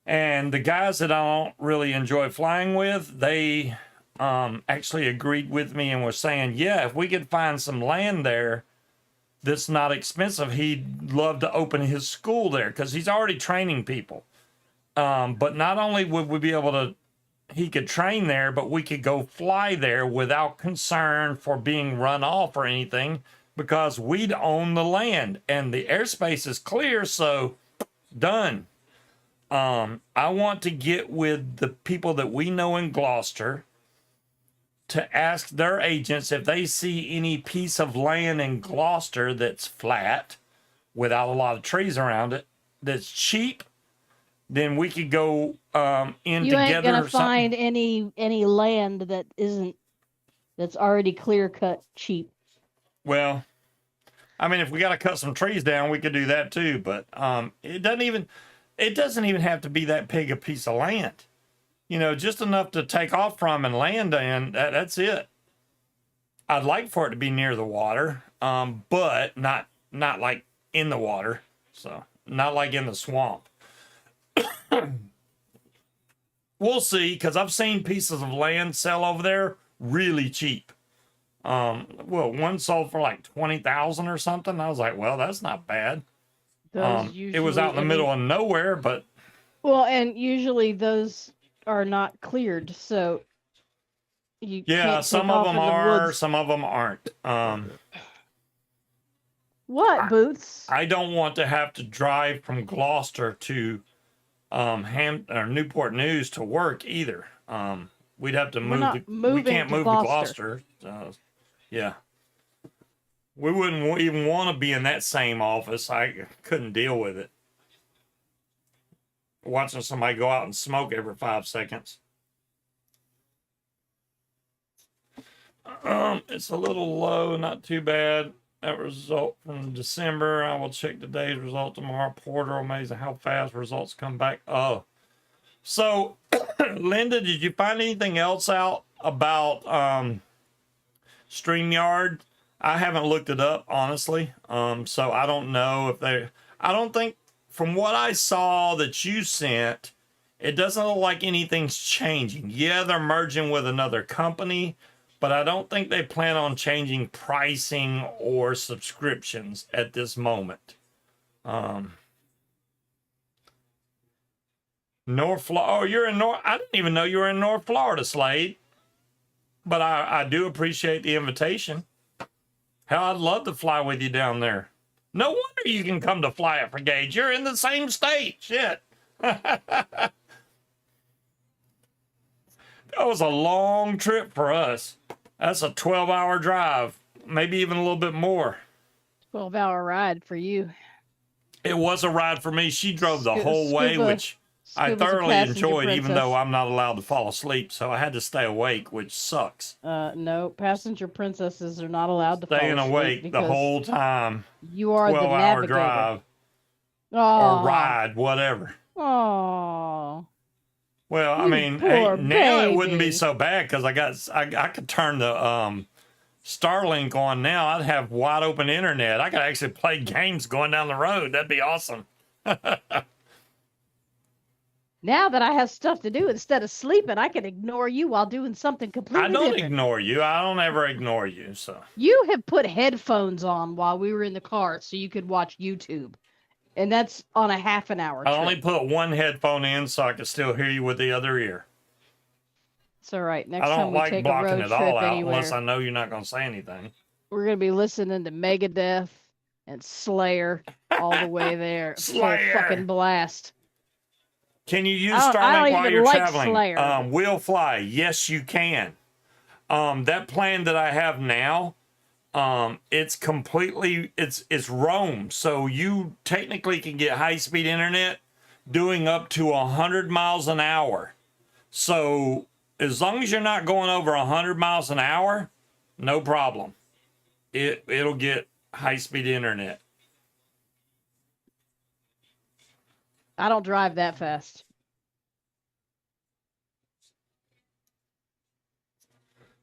And the guys that I don't really enjoy flying with, they actually agreed with me and were saying, yeah, if we could find some land there that's not expensive, he'd love to open his school there because he's already training people. But not only would we be able to, he could train there, but we could go fly there without concern for being run off or anything because we'd own the land and the airspace is clear. So done. I want to get with the people that we know in Gloucester to ask their agents if they see any piece of land in Gloucester that's flat without a lot of trees around it, that's cheap. Then we could go in you together. You ain't gonna find any land that's already clear cut cheap. Well, I mean, if we got to cut some trees down, we could do that too. But it doesn't even have to be that big a piece of land. Just enough to take off from and land in. That's it. I'd like for it to be near the water, but not like in the water. So not like in the swamp. We'll see, because I've seen pieces of land sell over there really cheap. Well, one sold for like 20,000 or something. I was like, well, that's not bad. Those It was out in the middle of nowhere, but well, and usually those are not cleared, so you yeah, can't some take of off them in the are, woods. some of them aren't. What, Boots? I don't want to have to drive from Gloucester to or Newport News to work either. We'd have to We're move not we moving can't to move to Gloucester. Gloucester. Yeah. We wouldn't even want to be in that same office. I couldn't deal with it. Watching somebody go out and smoke every 5 seconds. It's a little low, not too bad. That result from December. I will check today's result tomorrow. Porter, amazing how fast results come back. Oh, so Linda, did you find anything else out about StreamYard? I haven't looked it up honestly. So I don't know if they. I don't think from what I saw that you sent, it doesn't look like anything's changing. Yeah, they're merging with another company, but I don't think they plan on changing pricing or subscriptions at this moment. North Florida. Oh, you're in North. I didn't even know you were in North Florida, Slade. But I do appreciate the invitation. Hell, I'd love to fly with you down there. No wonder you can come to Fly It Brigade. You're in the same state. Shit. That was a long trip for us. That's a 12-hour drive, maybe even a little bit more. 12-hour ride for you. It was a ride for me. She drove the whole way, which I thoroughly enjoyed, even though I'm not allowed to fall asleep. So I had to stay awake, which sucks. No, passenger princesses are not allowed to fall asleep. Staying awake the whole time. You are the 12-hour navigator. drive. Aww. Or ride, whatever. Aww. Well, I mean, hey, now it wouldn't be so bad because I could turn the Starlink on now. I'd have wide open internet. I could actually play games going down the road. That'd be awesome. Now that I have stuff to do instead of sleeping, I can ignore you while doing something completely different. I don't ignore you. I don't ever ignore you. So you have put headphones on while we were in the car so you could watch YouTube. And that's on a half an hour trip. I only put one headphone in so I can still hear you with the other ear. It's all right. Next I time don't we like take blocking a road it trip all out anywhere, unless I know you're not going to say anything. we're going to be listening to Megadeth and Slayer all the way there. Slayer. Full fucking blast. Can you use Starlink while you're traveling? Slayer. Will fly. Yes, you can. That plan that I have now, it's completely it's roam. So you technically can get high-speed internet doing up to 100 miles an hour. So as long as you're not going over 100 miles an hour, no problem. It'll get high-speed internet. I don't drive that fast.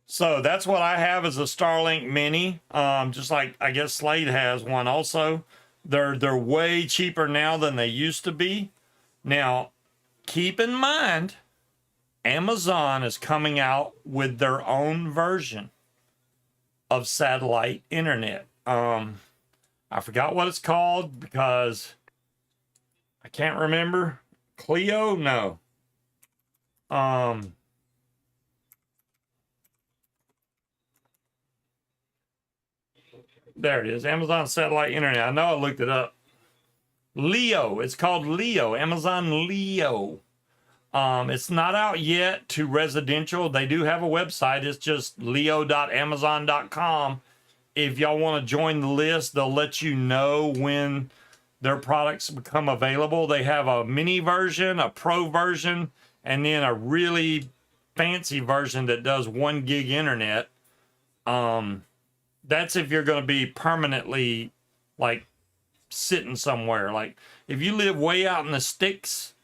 So that's what I have as a Starlink Mini. Just like I guess Slade has one also. They're way cheaper now than they used to be. Now, keep in mind, Amazon is coming out with their own version of satellite internet. I forgot what it's called because I can't remember. Clio? No. There it is. Amazon Satellite Internet. I know I looked it up. Leo. It's called Leo. Amazon Leo. It's not out yet to residential. They do have a website. It's just leo.amazon.com. If y'all want to join the list, they'll let you know when their products become available. They have a mini version, a pro version, and then a really fancy version that does 1 gig internet. That's if you're going to be permanently like sitting somewhere. Like if you live way out in the sticks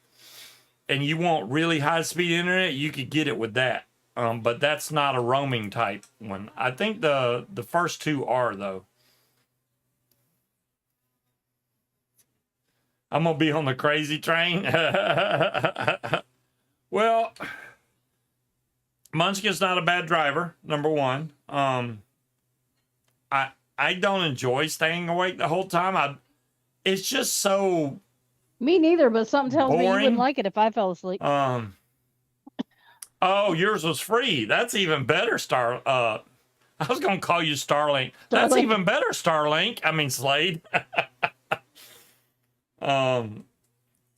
and you want really high speed internet, you could get it with that. But that's not a roaming type one. I think the first two are though. I'm going to be on the crazy train. Well, Munchkin's not a bad driver, number one. I don't enjoy staying awake the whole time. It's just so Me neither, but something tells me you wouldn't boring. like it if I fell asleep. Oh, yours was free. That's even better, I was gonna call you Starlink. That's Starlink. even better, Starlink. I mean Slade.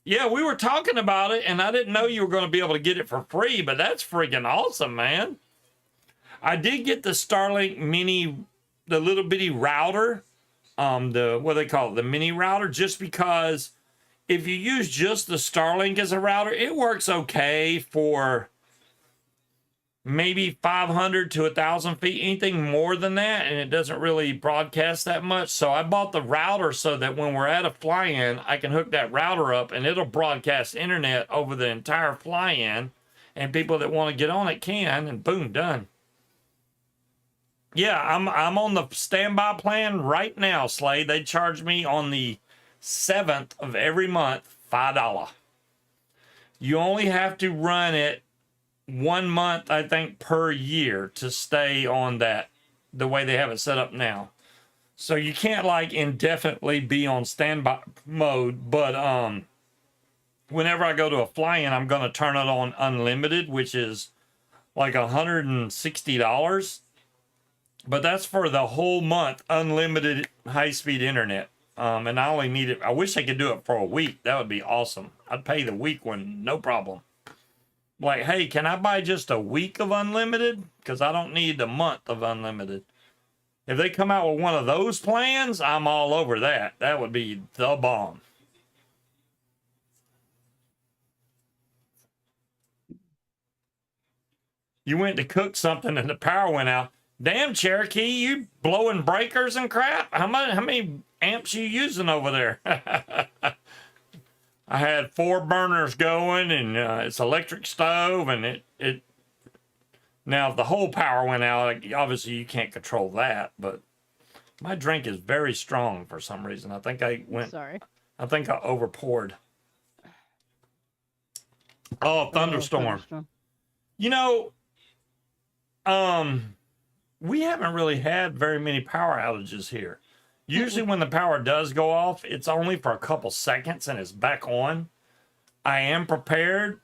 Yeah, we were talking about it, and I didn't know you were going to be able to get it for free, but that's freaking awesome, man. I did get the Starlink mini, the little bitty router, the what do they call it, the mini router, just because if you use just the Starlink as a router, it works okay for maybe 500 to 1,000 feet, anything more than that, and it doesn't really broadcast that much. So I bought the router so that when we're at a fly-in, I can hook that router up and it'll broadcast internet over the entire fly-in, and people that want to get on it can, and boom, done. Yeah, I'm on the standby plan right now, Slade. They charge me on the 7th of every month $5. You only have to run it 1 month, I think, per year to stay on that the way they have it set up now. So you can't like indefinitely be on standby mode, but whenever I go to a fly-in, I'm going to turn it on unlimited, which is like $160. But that's for the whole month, unlimited high-speed internet. And I only need it. I wish I could do it for a week. That would be awesome. I'd pay the week one, no problem. Like, hey, can I buy just a week of unlimited? Because I don't need a month of unlimited. If they come out with one of those plans, I'm all over that. That would be the bomb. You went to cook something and the power went out. Damn, Cherokee, you blowing breakers and crap? How many amps you using over there? I had 4 burners going, and it's electric stove, and it. Now, if the whole power went out, obviously you can't control that, but my drink is very strong for some reason. I think I went. Sorry. I think I over poured. Oh, thunderstorm. You know, we haven't really had very many power outages here. Usually when the power does go off, it's only for a couple seconds and it's back on. I am prepared,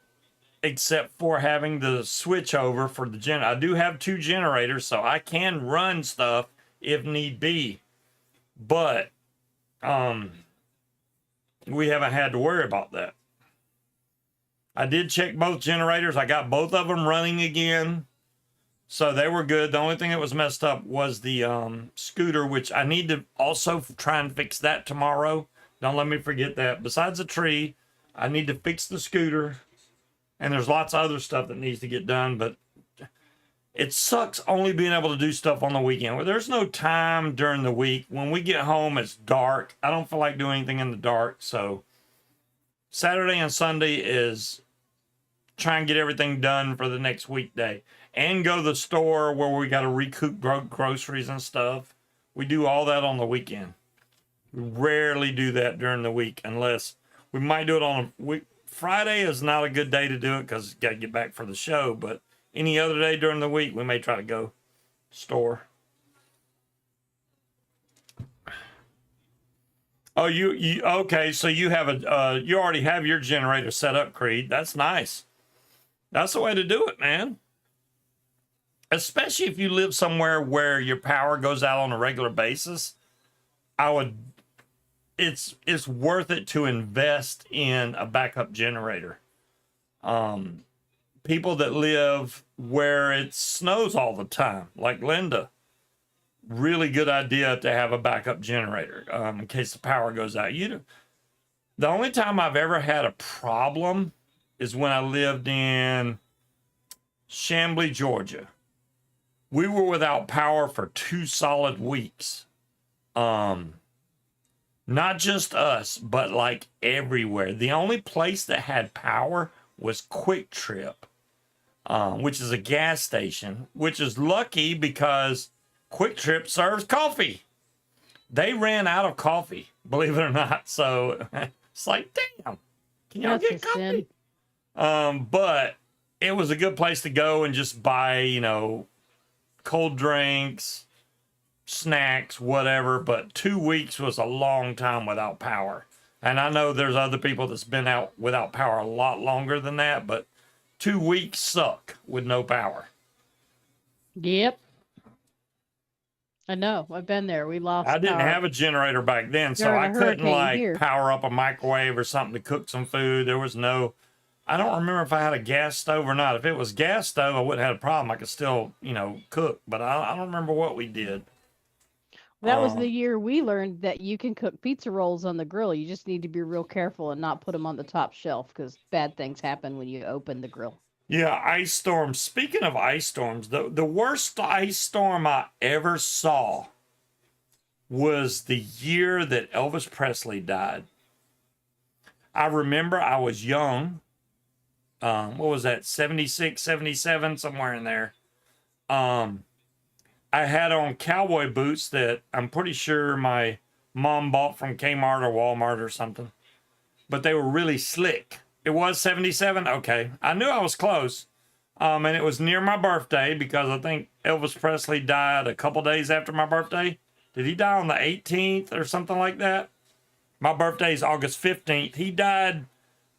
except for having the switch over for the I do have 2 generators, so I can run stuff if need be. But we haven't had to worry about that. I did check both generators. I got both of them running again. So they were good. The only thing that was messed up was the scooter, which I need to also try and fix that tomorrow. Don't let me forget that. Besides the tree, I need to fix the scooter. And there's lots of other stuff that needs to get done. But it sucks only being able to do stuff on the weekend. Well, there's no time during the week. When we get home, it's dark. I don't feel like doing anything in the dark. So Saturday and Sunday is try and get everything done for the next weekday. And go to the store where we got to recoup groceries and stuff. We do all that on the weekend. We rarely do that during the week unless we might do it on a week. Friday is not a good day to do it because got to get back for the show. But any other day during the week, we may try to go store. Oh, you okay? So you have you already have your generator set up, Creed. That's nice. That's the way to do it, man. Especially if you live somewhere where your power goes out on a regular basis, it's worth it to invest in a backup generator. People that live where it snows all the time, like Linda, really good idea to have a backup generator in case the power goes out. The only time I've ever had a problem is when I lived in Chamblee, Georgia. We were without power for 2 solid weeks. Not just us, but like everywhere. The only place that had power was Quick Trip, which is a gas station, which is lucky because Quick Trip serves coffee. They ran out of coffee, believe it or not. So it's like, damn, can y'all get coffee? But it was a good place to go and just buy, cold drinks, snacks, whatever, but 2 weeks was a long time without power. And I know there's other people that's been out without power a lot longer than that, but 2 weeks suck with no power. Yep. I know. I've been there. We I lost didn't power have a generator back then, so during I a couldn't hurricane like here. power up a microwave or something to cook some food. There was no, I don't remember if I had a gas stove or not. If it was gas stove, I wouldn't have a problem. I could still, cook, but I don't remember what we did. That was the year we learned that you can cook pizza rolls on the grill. You just need to be real careful and not put them on the top shelf because bad things happen when you open the grill. Yeah, ice storms. Speaking of ice storms, the worst ice storm I ever saw was the year that Elvis Presley died. I remember I was young. What was that? 76, 77, somewhere in there. I had on cowboy boots that I'm pretty sure my mom bought from Kmart or Walmart or something, but they were really slick. It was 77. Okay. I knew I was close. And it was near my birthday because I think Elvis Presley died a couple days after my birthday. Did he die on the 18th or something like that? My birthday is August 15th. He died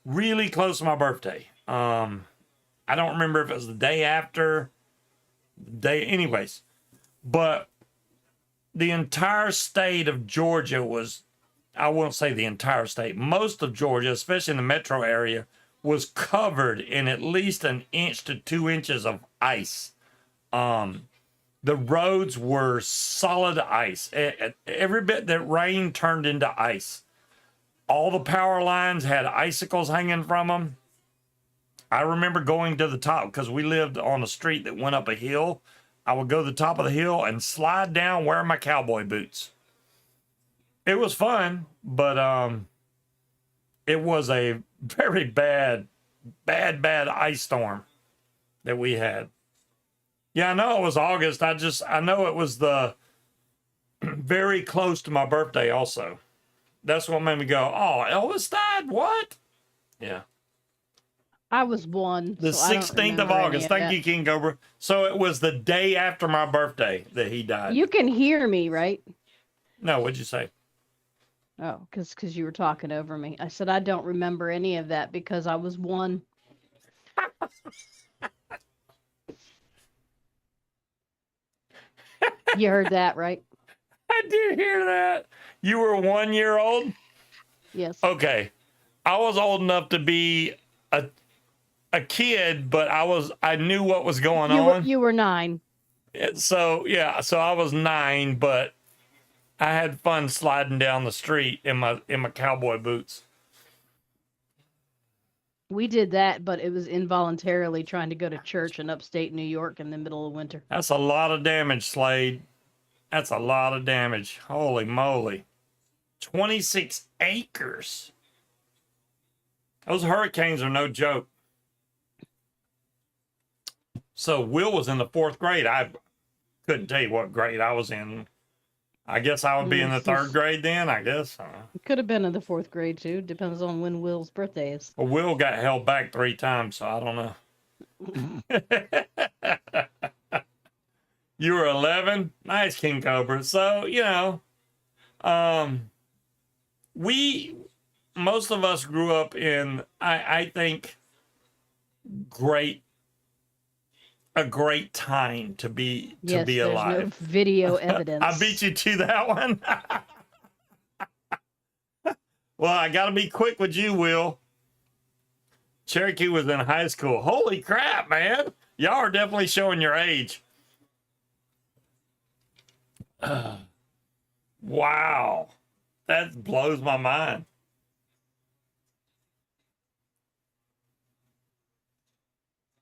really close to my birthday. I don't remember if it was the day after, anyways. But the entire state of Georgia was, I won't say the entire state, most of Georgia, especially in the metro area, was covered in at least 1 inch to 2 inches of ice. The roads were solid ice. Every bit that rain turned into ice. All the power lines had icicles hanging from them. I remember going to the top because we lived on a street that went up a hill. I would go to the top of the hill and slide down wearing my cowboy boots. It was fun, but it was a very bad ice storm that we had. Yeah, I know it was August. I know it was the very close to my birthday also. That's what made me go, oh, Elvis died? What? Yeah. I was one. The so 16th of August. Thank you, King Cobra. So it was the day after my birthday that he died. You can hear me, right? No, what'd you say? Oh, because you were talking over me. I said I don't remember any of that because I was one. You heard that, right? I did hear that. You were 1 year old? Yes. Okay. I was old enough to be a kid, but I knew what was going on. You were 9. So I was 9, but I had fun sliding down the street in my cowboy boots. We did that, but it was involuntarily trying to go to church in upstate New York in the middle of winter. That's a lot of damage, Slade. That's a lot of damage. Holy moly. 26 acres. Those hurricanes are no joke. So Will was in the 4th grade. I couldn't tell you what grade I was in. I guess I would be in the 3rd grade then, I guess. It could have been in the 4th grade too. Depends on when Will's birthday is. Well, Will got held back 3 times, so I don't know. You were 11? Nice, King Cobra. So, most of us grew up in, I think, a great time to be alive. There's no video evidence. I beat you to that one. Well, I got to be quick with you, Will. Cherokee was in high school. Holy crap, man. Y'all are definitely showing your age. Wow. That blows my mind.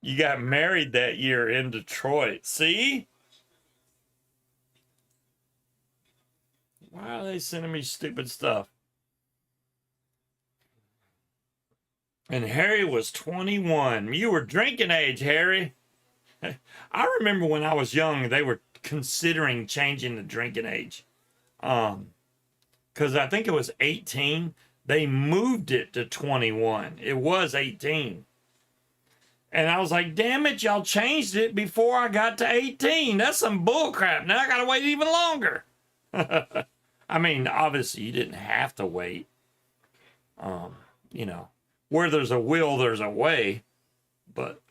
You got married that year in Detroit. See? Why are they sending me stupid stuff? And Harry was 21. You were drinking age, Harry. I remember when I was young, they were considering changing the drinking age. Because I think it was 18. They moved it to 21. It was 18. And I was like, damn it, y'all changed it before I got to 18. That's some bull crap. Now I got to wait even longer. I mean, obviously, you didn't have to wait. You know, where there's a will, there's a way. But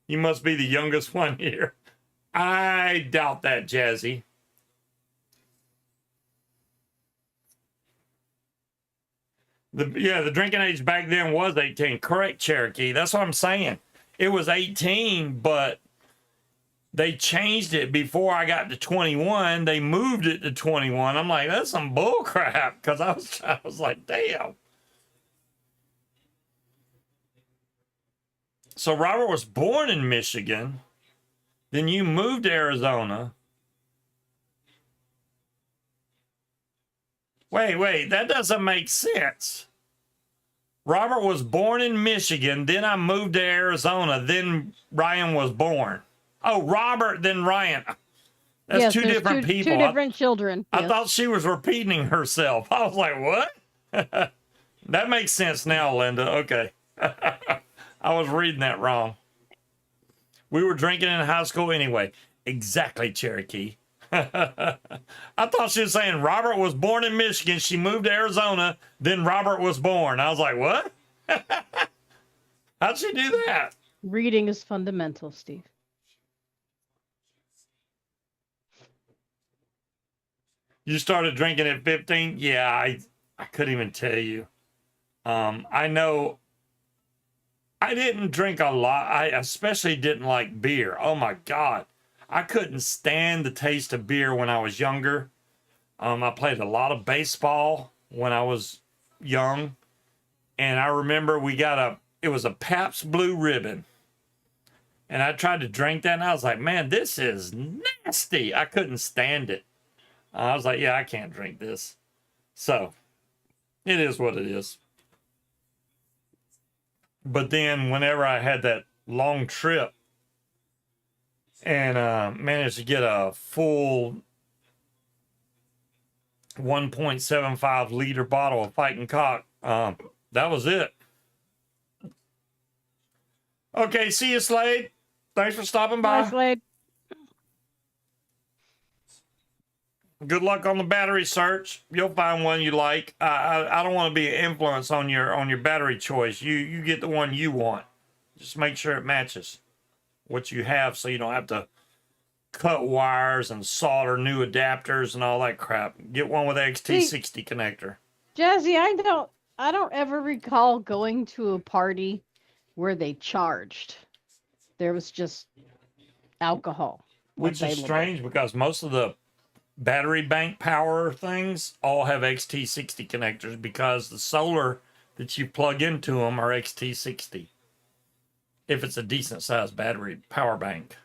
you must be the youngest one here. I doubt that, Jazzy. The drinking age back then was 18. Correct, Cherokee. That's what I'm saying. It was 18, but they changed it before I got to 21. They moved it to 21. I'm like, that's some bull crap. Because I was like, damn. So Robert was born in Michigan. Then you moved to Arizona. Wait, that doesn't make sense. Robert was born in Michigan, then I moved to Arizona, then Ryan was born. Oh, Robert, then Ryan. That's yes, two different people. Two different children. I thought she was repeating herself. I was like, what? That makes sense now, Linda. Okay. I was reading that wrong. We were drinking in high school anyway. Exactly, Cherokee. I thought she was saying Robert was born in Michigan. She moved to Arizona. Then Robert was born. I was like, what? How'd she do that? Reading is fundamental, Steve. You started drinking at 15? Yeah, I couldn't even tell you. I know I didn't drink a lot. I especially didn't like beer. Oh my God. I couldn't stand the taste of beer when I was younger. I played a lot of baseball when I was young. And I remember it was a Pabst Blue Ribbon. And I tried to drink that and I was like, man, this is nasty. I couldn't stand it. I was like, yeah, I can't drink this. So it is what it is. But then whenever I had that long trip, and managed to get a full 1.75 liter bottle of Fighting Cock. That was it. Okay, see you, Slade. Thanks for stopping by. Bye, Slade. Good luck on the battery search. You'll find one you like. I don't want to be an influence on your battery choice. You get the one you want. Just make sure it matches what you have, so you don't have to cut wires and solder new adapters and all that crap. Get one with XT60 connector. Jazzy, I don't ever recall going to a party where they charged. There was just alcohol. Which is strange because most of the battery bank power things all have XT60 connectors because the solar that you plug into them are XT60. If it's a decent sized battery power bank.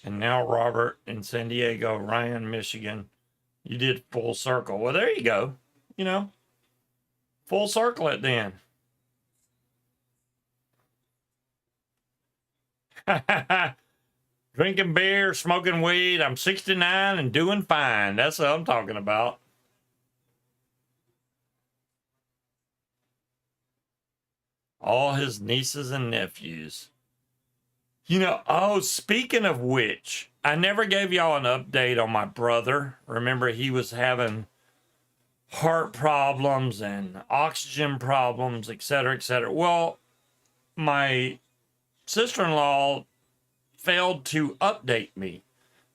And now Robert in San Diego, Ryan, Michigan. You did full circle. Well, there you go. You know, full circle it then. Drinking beer, smoking weed. I'm 69 and doing fine. That's what I'm talking about. All his nieces and nephews. You know, speaking of which, I never gave y'all an update on my brother. Remember, he was having heart problems and oxygen problems, etc., etc. Well, my sister-in-law failed to update me.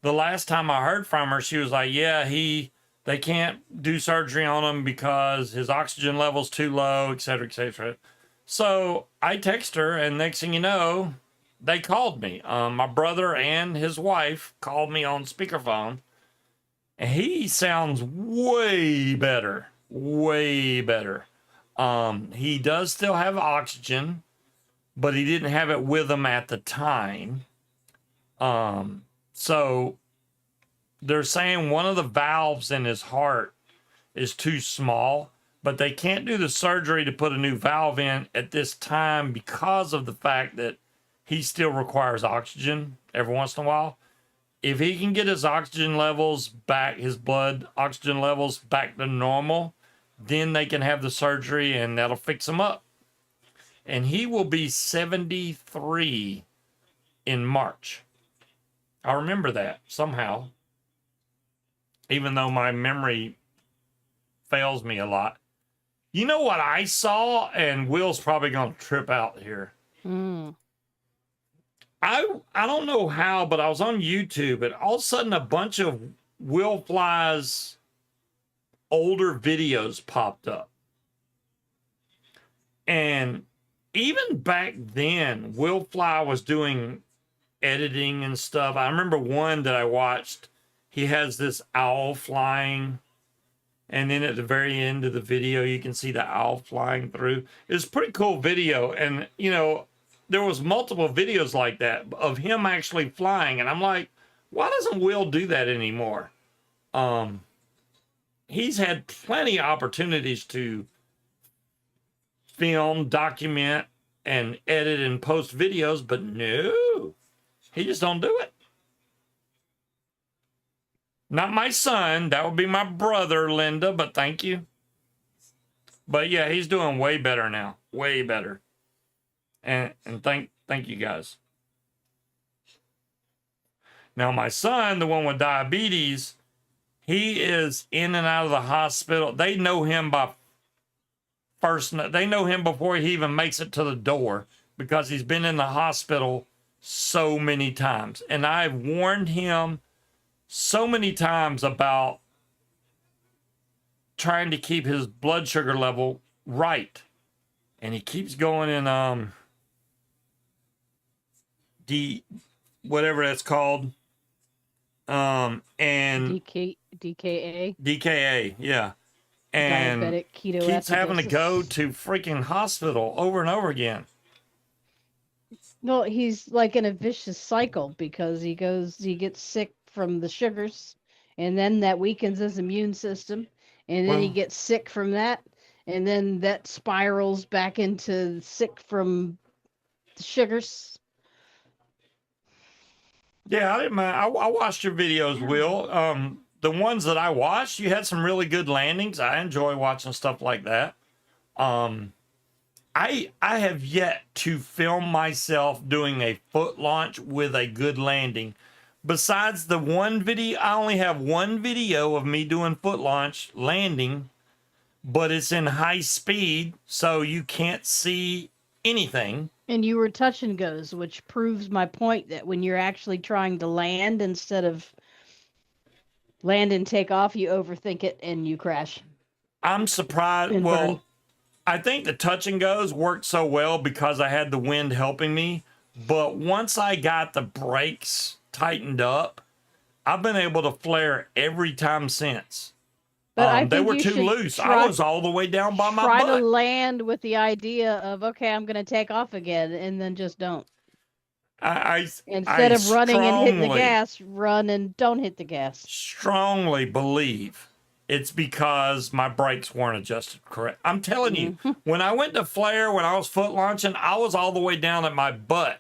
The last time I heard from her, she was like, yeah, they can't do surgery on him because his oxygen level's too low, etc., etc. So I text her, and next thing you know, they called me. My brother and his wife called me on speakerphone, and he sounds way better. Way better. He does still have oxygen, but he didn't have it with him at the time. So they're saying one of the valves in his heart is too small, but they can't do the surgery to put a new valve in at this time because of the fact that he still requires oxygen every once in a while. If he can get his oxygen levels back, his blood oxygen levels back to normal, then they can have the surgery and that'll fix him up. And he will be 73 in March. I remember that somehow, even though my memory fails me a lot. You know what I saw? And Will's probably going to trip out here. I don't know how, but I was on YouTube and all of a sudden a bunch of Will Fly's older videos popped up. And even back then, Will Fly was doing editing and stuff. I remember one that I watched. He has this owl flying, and then at the very end of the video, you can see the owl flying through. It's a pretty cool video, and you know, there was multiple videos like that of him actually flying, and I'm like, why doesn't Will do that anymore? He's had plenty of opportunities to film, document, and edit and post videos, but no, he just don't do it. Not my son. That would be my brother, Linda, but thank you. But yeah, he's doing way better now. Way better. And thank you guys. Now my son, the one with diabetes, he is in and out of the hospital. They know him by first. They know him before he even makes it to the door because he's been in the hospital so many times. And I've warned him so many times about trying to keep his blood sugar level right. And he keeps going in whatever that's called. And DKA, yeah. And diabetic ketoacidosis. Keeps having to go to freaking hospital over and over again. No, he's like in a vicious cycle because he gets sick from the sugars, and then that weakens his immune system, and then he gets sick from that, and then that spirals back into sick from the sugars. Yeah, I didn't mind. I watched your videos, Will. The ones that I watched, you had some really good landings. I enjoy watching stuff like that. I have yet to film myself doing a foot launch with a good landing. Besides the one video, I only have one video of me doing foot launch landing, but it's in high speed, so you can't see anything. And you were touch and goes, which proves my point that when you're actually trying to land instead of land and take off, you overthink it and you crash. I'm surprised. Well, I think the touch and goes worked so well because I had the wind helping me. But once I got the brakes tightened up, I've been able to flare every time since. But they were too loose. I was all the way down by my butt. Try to land with the idea of, okay, I'm going to take off again, and then just don't. Instead of running and hitting the gas, run and don't hit the gas. Strongly believe it's because my brakes weren't adjusted correct. I'm telling you, when I went to flare, when I was foot launching, I was all the way down at my butt,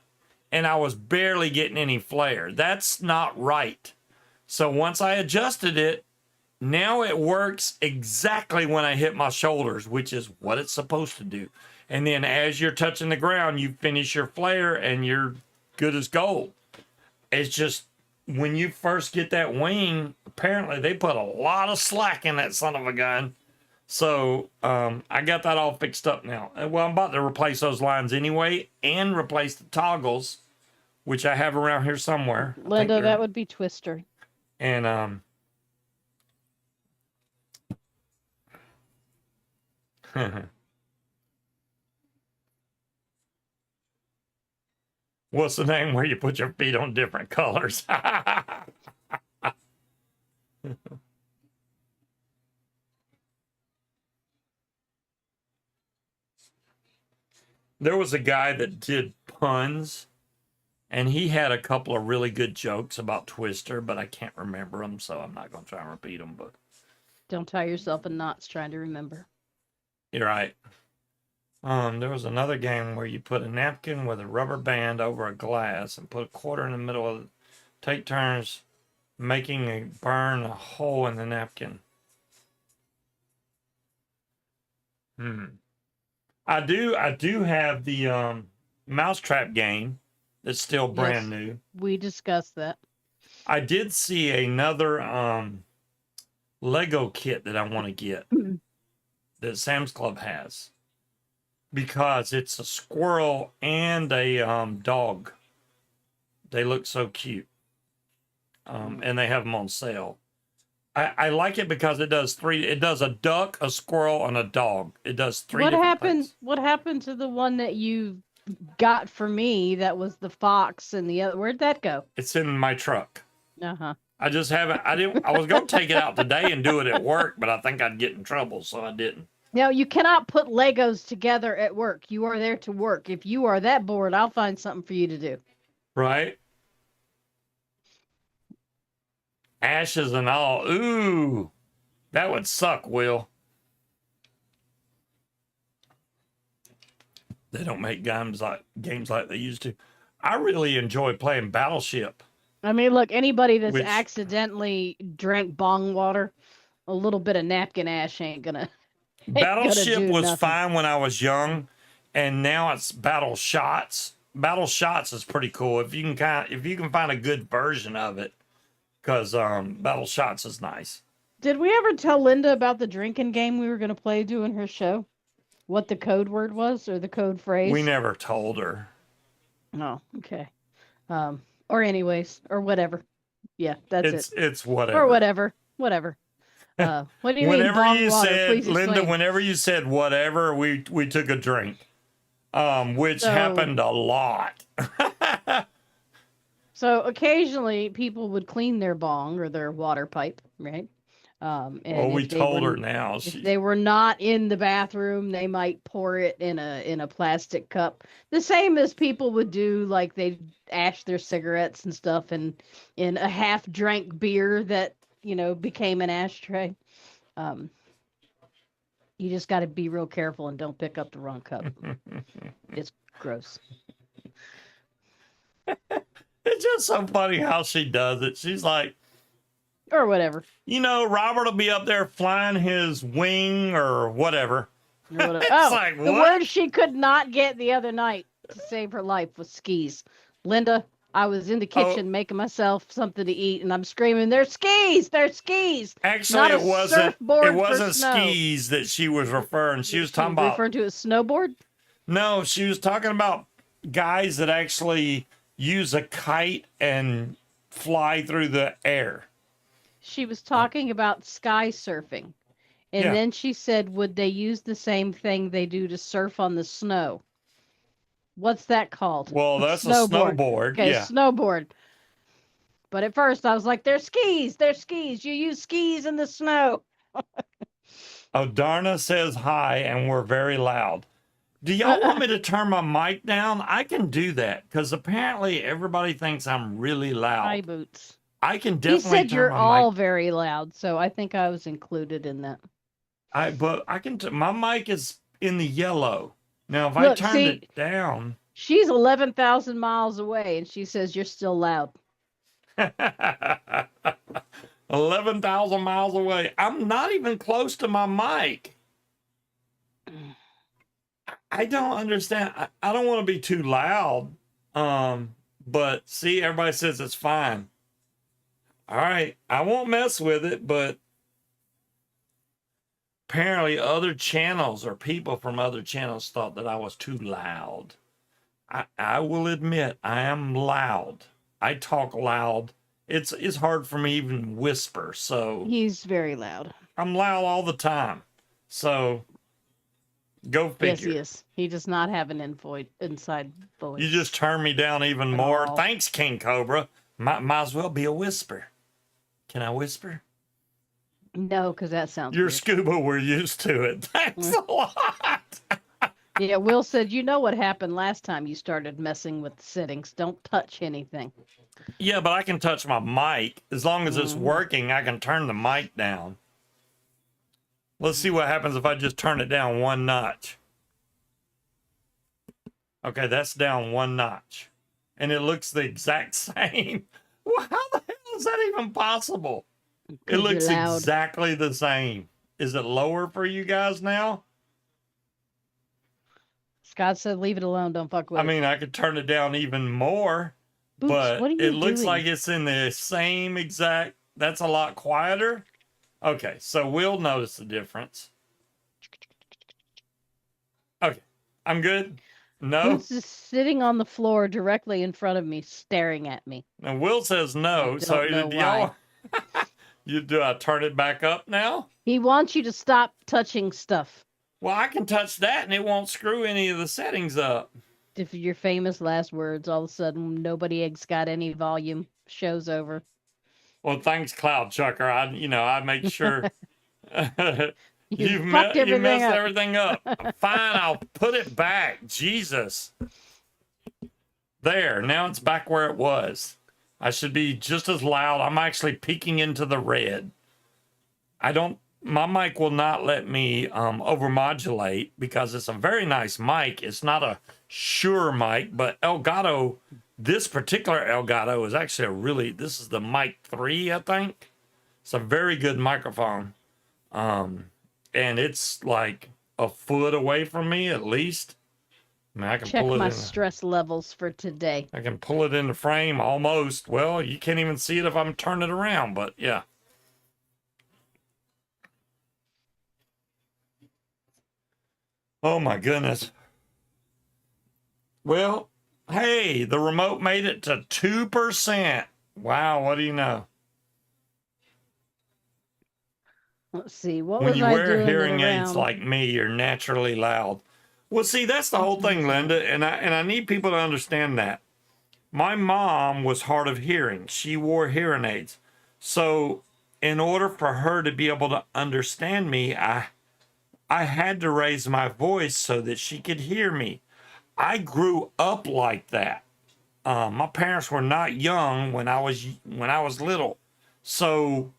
and I was barely getting any flare. That's not right. So once I adjusted it, now it works exactly when I hit my shoulders, which is what it's supposed to do. And then as you're touching the ground, you finish your flare and you're good as gold. It's just when you first get that wing, apparently they put a lot of slack in that son of a gun. So I got that all fixed up now. Well, I'm about to replace those lines anyway and replace the toggles, which I have around here somewhere. Linda, that would be Twister. And what's the name where you put your feet on different colors? There was a guy that did puns, and he had a couple of really good jokes about Twister, but I can't remember them, so I'm not going to try and repeat them. But don't tie yourself in knots trying to remember. You're right. There was another game where you put a napkin with a rubber band over a glass and put a quarter in the middle of it. Take turns making burn a hole in the napkin. Hmm. I do have the mousetrap game that's still brand Yes, new. we discussed that. I did see another Lego kit that I want to get that Sam's Club has because it's a squirrel and a dog. They look so cute. And they have them on sale. I like it because it does three. It does a duck, a squirrel, and a dog. It does three What different happened? things. What happened to the one that you got for me? That was the fox and the other. Where'd that go? It's in my truck. Uh-huh. I just haven't. I didn't. I was going to take it out today and do it at work, but I think I'd get in trouble, so I didn't. Now you cannot put Legos together at work. You are there to work. If you are that bored, I'll find something for you to do. Right? Ashes and all. Ooh, that would suck, Will. They don't make games like they used to. I really enjoy playing Battleship. I mean, look, anybody that's Which- accidentally drank bong water, a little bit of napkin ash ain't gonna. Battleship do was nothing. fine when I was young, and now it's Battle Shots. Battle Shots is pretty cool if you can find a good version of it, because Battle Shots is nice. Did we ever tell Linda about the drinking game we were gonna play doing her show? What the code word was or the code phrase? We never told her. Oh, okay. Or anyways, or whatever. Yeah, that's it. It's whatever. Or whatever. Whatever. What do you mean Whenever bong you water? said, Please Linda, explain. whenever you said whatever, we took a drink, which So- happened a lot. So occasionally people would clean their bong or their water pipe, right? And Well, we if they told her wouldn't- now. If She, they were not in the bathroom, they might pour it in a plastic cup. The same as people would do, like they ash their cigarettes and stuff in a half drank beer that, became an ashtray. You just got to be real careful and don't pick up the wrong cup. It's gross. it's just so funny how she does it. She's like, Or whatever. Robert will be up there flying his wing or whatever. Or whatever. It's Oh, like, the what? word she could not get the other night to save her life was skis. Linda, I was in the kitchen making myself something to eat, and I'm screaming, "They're skis! They're skis!" Actually, Not a it wasn't. surfboard It for wasn't snow. skis that she was referring. She was She talking about. referring to a snowboard. No, she was talking about guys that actually use a kite and fly through the air. She was talking about sky surfing, and Yeah. then she said, "Would they use the same thing they do to surf on the snow?" What's that called? Well, that's a snowboard. Okay, Yeah. snowboard. But at first I was like, "They're skis! They're skis! You use skis in the snow." Oh, Darna says hi, and we're very loud. Do y'all want me to turn my mic down? I can do that because apparently everybody thinks I'm really loud. High boots. I can He definitely said turn you're my all mic. very loud, so I think I was included in that. But I can. My mic is in the yellow. Now, if I Look, turned see- it down, She's 11,000 miles away, and she says you're still loud. 11,000 miles away. I'm not even close to my mic. I don't understand. I don't want to be too loud. But see, everybody says it's fine. All right, I won't mess with it, but apparently other channels or people from other channels thought that I was too loud. I will admit I am loud. I talk loud. It's hard for me even to whisper, so He's very loud. I'm loud all the time. So go Yes, figure. he is. He does not have an inside voice. You just turn me down even At more. all. Thanks, King Cobra. Might as well be a whisper. Can I whisper? No, because that sounds You're weird. Scuba, we're used to it. Thanks a lot. Yeah, Will said, "You know what happened last time you started messing with the settings. Don't touch anything." Yeah, but I can touch my mic. As long as it's working, I can turn the mic down. Let's see what happens if I just turn it down one notch. Okay, that's down one notch. And it looks the exact same. Well, how the hell is that even possible? It 'Cause looks you're loud. exactly the same. Is it lower for you guys now? Scott said, "Leave it alone. Don't fuck with I it." mean, I could turn it down even more, Boops, but what are it you looks doing? like it's in the same exact. That's a lot quieter. Okay, so we'll notice the difference. Okay, I'm good. No, Boots is sitting on the floor directly in front of me, staring at me. and Will says I no. So don't know do why. y'all? You do I turn it back up now? He wants you to stop touching stuff. Well, I can touch that and it won't screw any of the settings up. If your famous last words, all of a sudden nobody got any volume. Show's over. Well, thanks, Cloud Chucker. I make sure You fucked you everything messed up. everything up. Fine, I'll put it back. Jesus. There, now it's back where it was. I should be just as loud. I'm actually peeking into the red. My mic will not let me overmodulate because it's a very nice mic. It's not a Shure mic, but Elgato, this particular Elgato is actually this is the mic 3, I think. It's a very good microphone. And it's like a foot away from me at least. I mean, I can Check pull it my in. stress levels for today. I can pull it in the frame almost. Well, you can't even see it if I'm turning it around, but yeah. Oh my goodness. Well, hey, the remote made it to 2%. Wow, what do you know? Let's see. What When was you I wear doing hearing it aids around? like me, you're naturally loud. Well, see, that's the whole thing, Linda, and I need people to understand that. My mom was hard of hearing. She wore hearing aids. So, in order for her to be able to understand me, I had to raise my voice so that she could hear me. I grew up like that. My parents were not young when I was little, so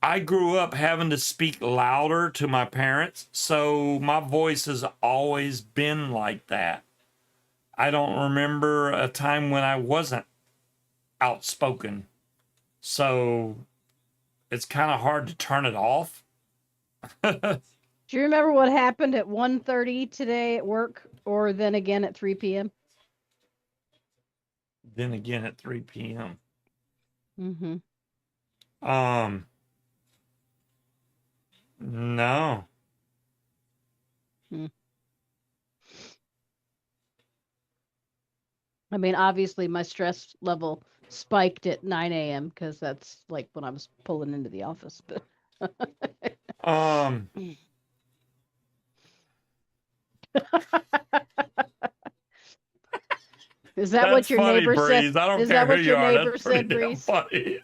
I grew up having to speak louder to my parents. So my voice has always been like that. I don't remember a time when I wasn't outspoken. So it's kind of hard to turn it off. Do you remember what happened at 1:30 today at work, or then again at 3 p.m.? Then again at 3 p.m. Mm-hmm. No. I mean, obviously, my stress level spiked at 9 a.m. because that's like when I was pulling into the office. But is that what your funny, neighbor Breeze. said? I don't Is care that who what you your are. neighbor That's pretty said, damn Breeze? funny.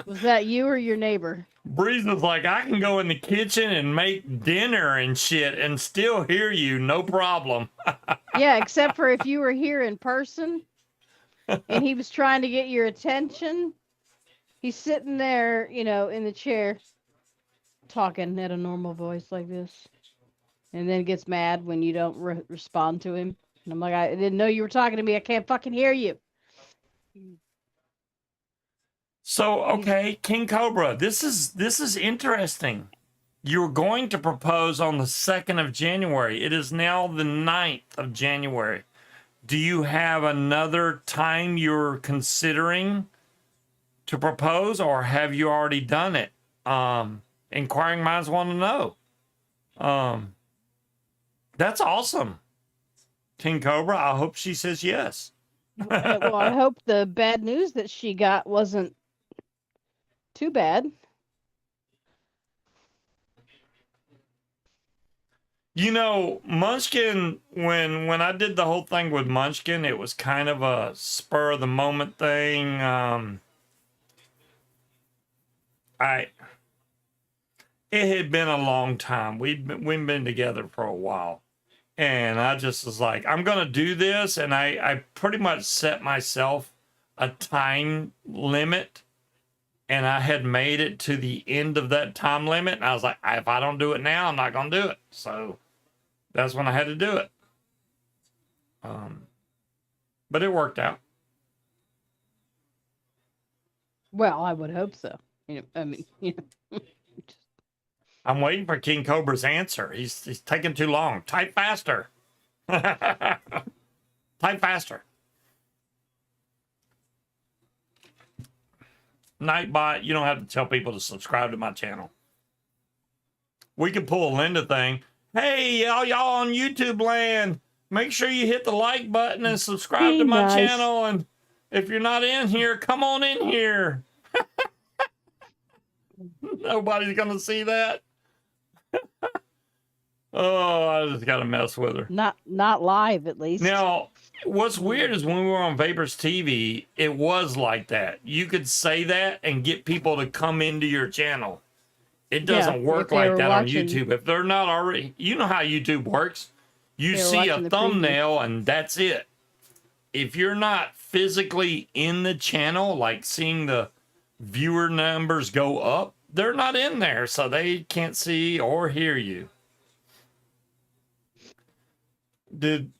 Was that you or your neighbor? Breeze was like, I can go in the kitchen and make dinner and shit and still hear you, no problem. Yeah, except for if you were here in person and he was trying to get your attention. He's sitting there, in the chair, talking at a normal voice like this, and then gets mad when you don't respond to him. And I'm like, I didn't know you were talking to me. I can't fucking hear you. So, okay, King Cobra, this is interesting. You're going to propose on the 2nd of January. It is now the 9th of January. Do you have another time you're considering to propose, or have you already done it? Inquiring minds want to know. That's awesome. King Cobra, I hope she says yes. Well, I hope the bad news that she got wasn't too bad. Munchkin, when I did the whole thing with Munchkin, it was kind of a spur of the moment thing. It had been a long time. We'd been together for a while. And I just was like, I'm gonna do this, and I pretty much set myself a time limit, and I had made it to the end of that time limit, and I was like, if I don't do it now, I'm not gonna do it. So that's when I had to do it. But it worked out. Well, I would hope so. I'm waiting for King Cobra's answer. He's taking too long. Type faster. Type faster. Nightbot, you don't have to tell people to subscribe to my channel. We can pull a Linda thing. Hey, y'all on YouTube land, make sure you hit the like button and subscribe to my channel. And if you're not in here, come on in here. Nobody's going to see that. Oh, I just got to mess with her. Not live, at least. Now, what's weird is when we were on Vapors TV, it was like that. You could say that and get people to come into your channel. It doesn't work like that on YouTube. If they're not already, you know how YouTube works. You see a thumbnail and that's it. If you're not physically in the channel, like seeing the viewer numbers go up, they're not in there, so they can't see or hear you. Did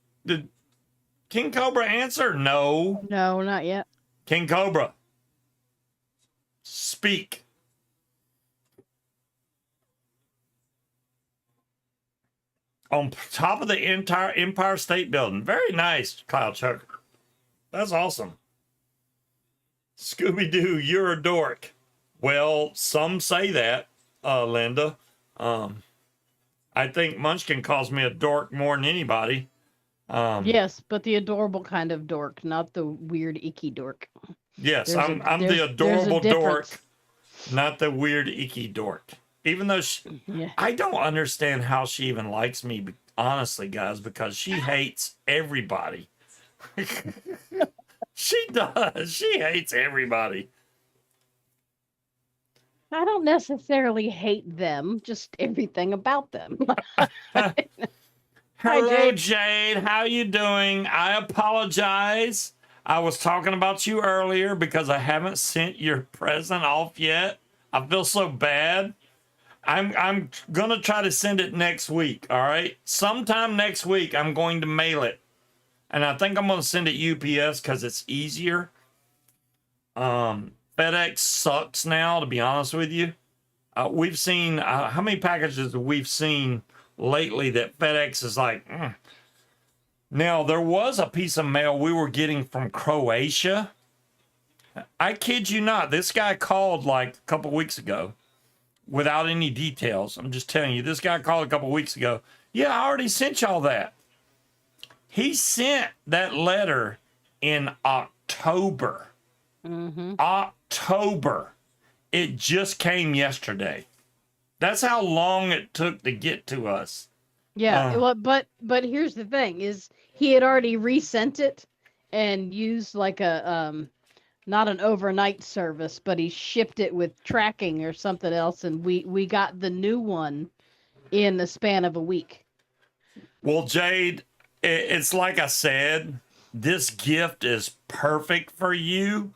King Cobra answer? No. No, not yet. King Cobra, speak. On top of the entire Empire State Building. Very nice, Cloud Choker. That's awesome. Scooby-Doo, you're a dork. Well, some say that, Linda. I think Munchkin calls me a dork more than anybody. Yes, but the adorable kind of dork, not the weird icky dork. Yes, I'm the adorable dork, not the weird icky dork. Even though I don't understand how she even likes me, honestly, guys, because she hates everybody. She does. She hates everybody. I don't necessarily hate them, just everything about them. Hello, Jade. How you doing? I apologize. I was talking about you earlier because I haven't sent your present off yet. I feel so bad. I'm gonna try to send it next week. All right, sometime next week I'm going to mail it, and I think I'm gonna send it UPS because it's easier. FedEx sucks now, to be honest with you. We've seen how many packages we've seen lately that FedEx is like. Now, there was a piece of mail we were getting from Croatia. I kid you not. This guy called like a couple weeks ago without any details. I'm just telling you, this guy called a couple weeks ago. Yeah, I already sent y'all that. He sent that letter in October. Mm-hmm. October. It just came yesterday. That's how long it took to get to us. Yeah, well, but here's the thing: is he had already resent it and used like a not an overnight service, but he shipped it with tracking or something else, and we got the new one in the span of a week. Well, Jade, it's like I said, this gift is perfect for you.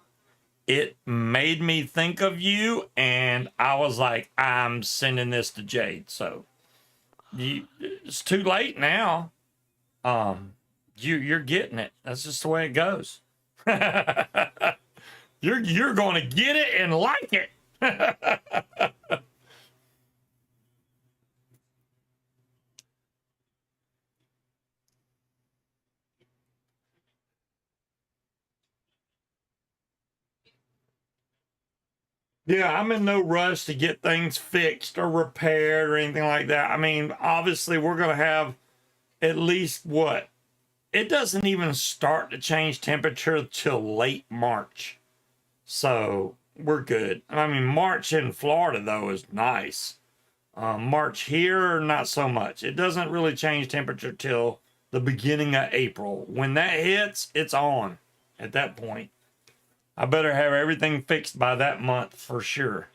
It made me think of you, and I was like, I'm sending this to Jade. So it's too late now. You're getting it. That's just the way it goes. You're going to get it and like it. Yeah, I'm in no rush to get things fixed or repaired or anything like that. I mean, obviously, we're going to have at least what? It doesn't even start to change temperature till late March. So we're good. I mean, March in Florida, though, is nice. March here, not so much. It doesn't really change temperature till the beginning of April. When that hits, it's on at that point. I better have everything fixed by that month for sure.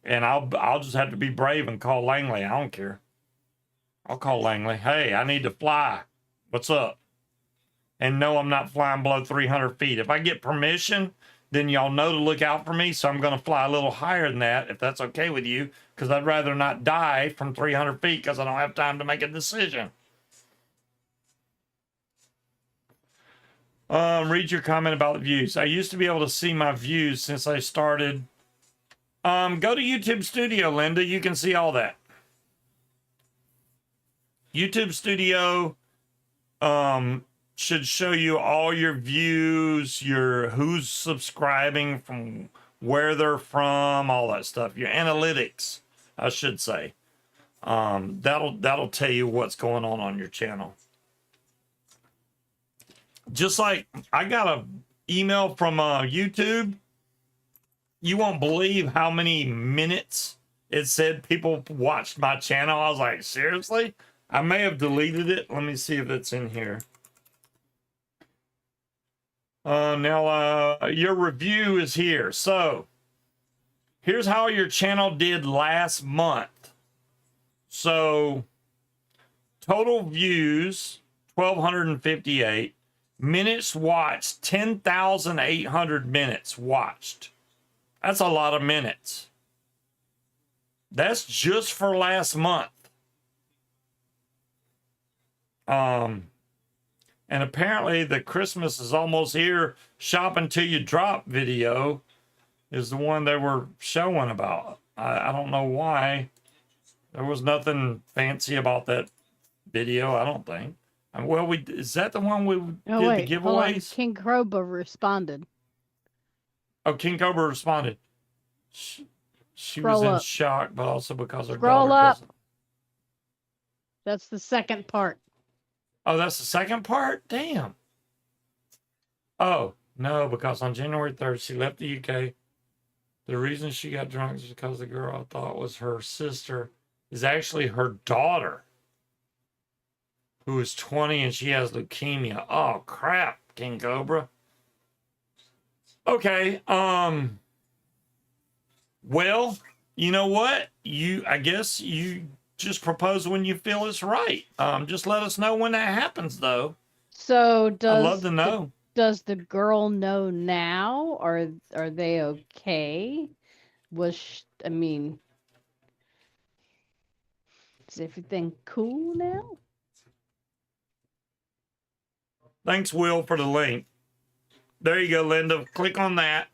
And I'll just have to be brave and call Langley. I don't care. I'll call Langley. Hey, I need to fly. What's up? And no, I'm not flying below 300 feet. If I get permission, then y'all know to look out for me. So I'm going to fly a little higher than that, if that's okay with you, because I'd rather not die from 300 feet because I don't have time to make a decision. Read your comment about the views. I used to be able to see my views since I started. Go to YouTube Studio, Linda. You can see all that. YouTube Studio should show you all your views, your who's subscribing, from where they're from, all that stuff. Your analytics, I should say. That'll tell you what's going on your channel. Just like I got an email from YouTube. You won't believe how many minutes it said people watched my channel. I was like, seriously? I may have deleted it. Let me see if it's in here. Now, your review is here. So, here's how your channel did last month. So, total views, 1,258. Minutes watched, 10,800 minutes watched. That's a lot of minutes. That's just for last month. And apparently the Christmas is almost here. Shop until you drop video is the one they were showing about. I don't know why. There was nothing fancy about that video, I don't think. Well, is that the one we did the giveaways? King Cobra responded. Oh, King Cobra responded. She was in shock, but also because her Scroll daughter up. doesn't. That's the second part. Oh, that's the second part? Damn. Oh, no, because on January 3rd, she left the UK. The reason she got drunk is because the girl I thought was her sister is actually her daughter, who is 20 and she has leukemia. Oh, crap, King Cobra. Okay, well, you know what? I guess you just propose when you feel it's right. Just let us know when that happens, though. So I'd love to know. Does the girl know now, or are they okay? I mean, is everything cool now? Thanks, Will, for the link. There you go, Linda. Click on that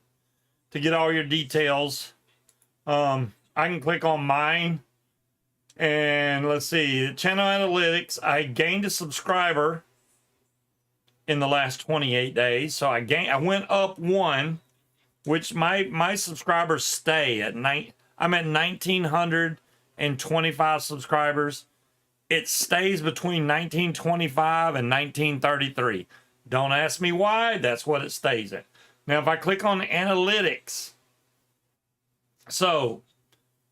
to get all your details. I can click on mine. And let's see, channel analytics. I gained a subscriber in the last 28 days. So I went up one, which my subscribers stay at I'm at 1,925 subscribers. It stays between 1925 and 1933. Don't ask me why. That's what it stays at. Now, if I click on analytics, so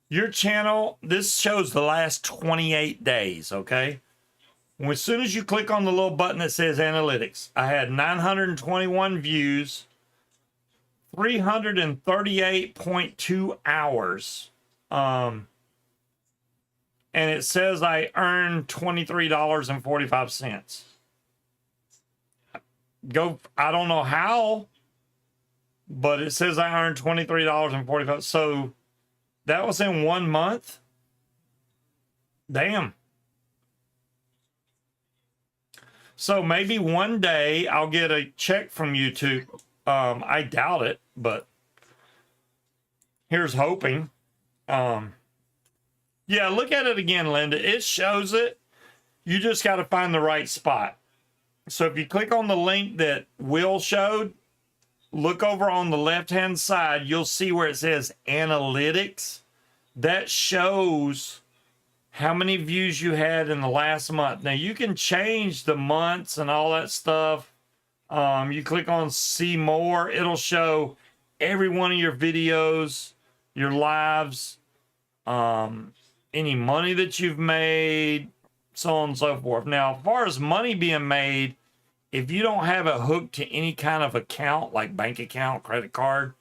your channel, this shows the last 28 days, okay? As soon as you click on the little button that says analytics, I had 921 views, 338.2 hours. And it says I earned $23.45. I don't know how, but it says I earned $23.45. So that was in 1 month. Damn. So maybe one day I'll get a check from YouTube. I doubt it, but here's hoping. Yeah, look at it again, Linda. It shows it. You just got to find the right spot. So if you click on the link that Will showed, look over on the left-hand side, you'll see where it says analytics. That shows how many views you had in the last month. Now, you can change the months and all that stuff. You click on see more. It'll show every one of your videos, your lives, any money that you've made, so on and so forth. Now, as far as money being made, if you don't have it hooked to any kind of account, like bank account, credit card,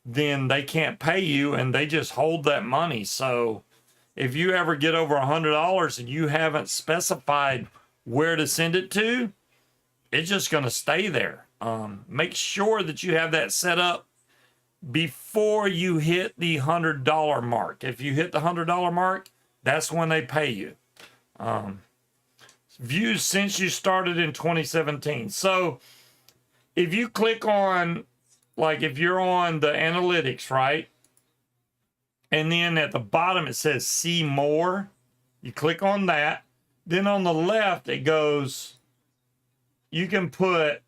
then they can't pay you and they just hold that money. So if you ever get over $100 and you haven't specified where to send it to, it's just going to stay there. Make sure that you have that set up before you hit the $100 mark. If you hit the $100 mark, that's when they pay you. Views since you started in 2017. So if you click on, like if you're on the analytics, right? And then at the bottom it says see more. You click on that. Then on the left, it goes, you can put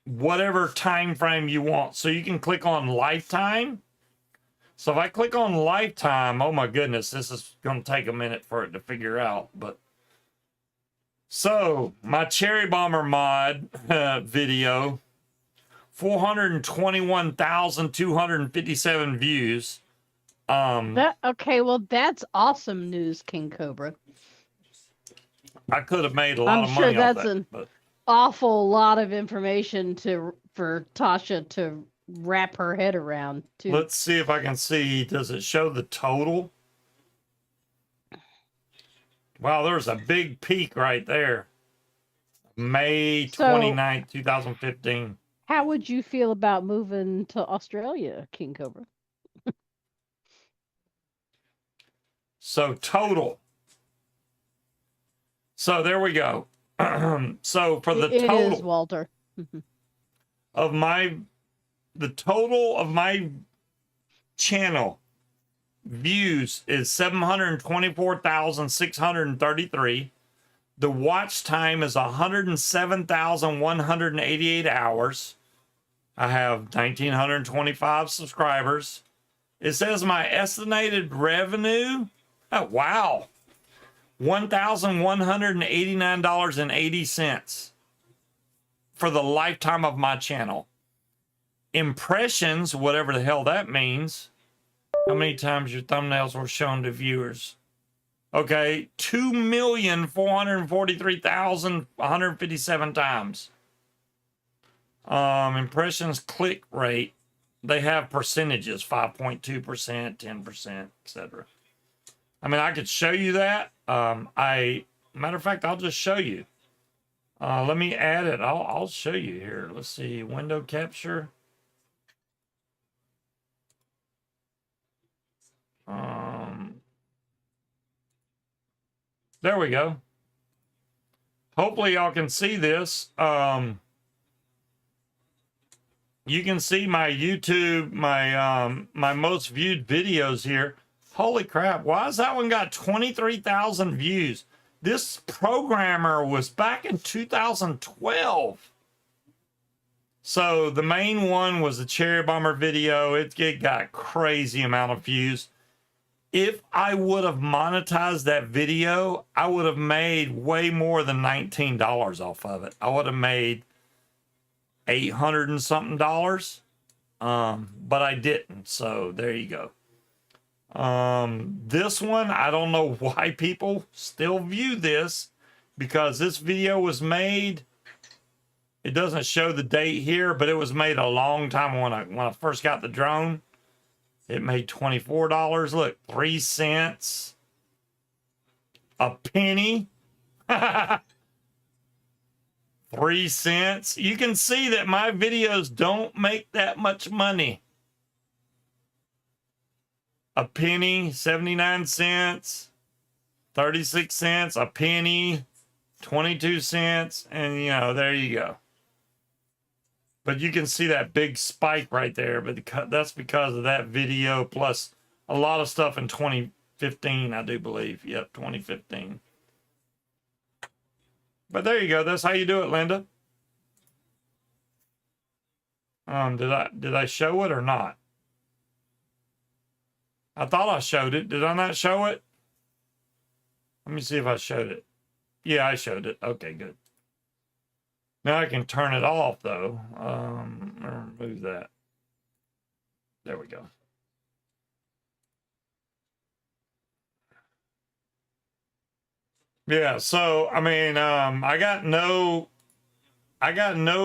whatever time frame you want. So you can click on lifetime. So if I click on lifetime, oh my goodness, this is going to take a minute for it to figure out. But so my Cherry Bomber mod video, 421,257 views. Okay, well that's awesome news, King Cobra. I could have made a lot of I'm money sure off that's that, an but awful lot of information for Tasha to wrap her head around too. let's see if I can see. Does it show the total? Wow, there's a big peak right there. May 29th, 2015. How would you feel about moving to Australia, King Cobra? So total. So there we go. So for the total, it is, Walter. of the total of my channel views is 724,633. The watch time is 107,188 hours. I have 1,925 subscribers. It says my estimated revenue, oh wow, $1,189.80 for the lifetime of my channel. Impressions, whatever the hell that means. How many times your thumbnails were shown to viewers? Okay, 2,443,157 times. Impressions click rate, they have percentages, 5.2%, 10%, etc. I mean, I could show you that. Matter of fact, I'll just show you. Let me add it. I'll show you here. Let's see, window capture. There we go. Hopefully y'all can see this. You can see my YouTube, my most viewed videos here. Holy crap, why has that one got 23,000 views? This programmer was back in 2012. So the main one was the Cherry Bomber video. It got crazy amount of views. If I would have monetized that video, I would have made way more than $19 off of it. I would have made $800 and something dollars. But I didn't. So there you go. This one, I don't know why people still view this, because this video was made, it doesn't show the date here, but it was made a long time when I first got the drone. It made $24. Look, 3 cents, a penny, 3 cents. You can see that my videos don't make that much money. A penny, 79 cents, 36 cents, a penny, 22 cents, and you know, there you go. But you can see that big spike right there, but that's because of that video plus a lot of stuff in 2015, I do believe. Yep, 2015. But there you go. That's how you do it, Linda. Did I show it or not? I thought I showed it. Did I not show it? Let me see if I showed it. Yeah, I showed it. Okay, good. Now I can turn it off, though. Remove that. There we go. Yeah, so, I mean, I got no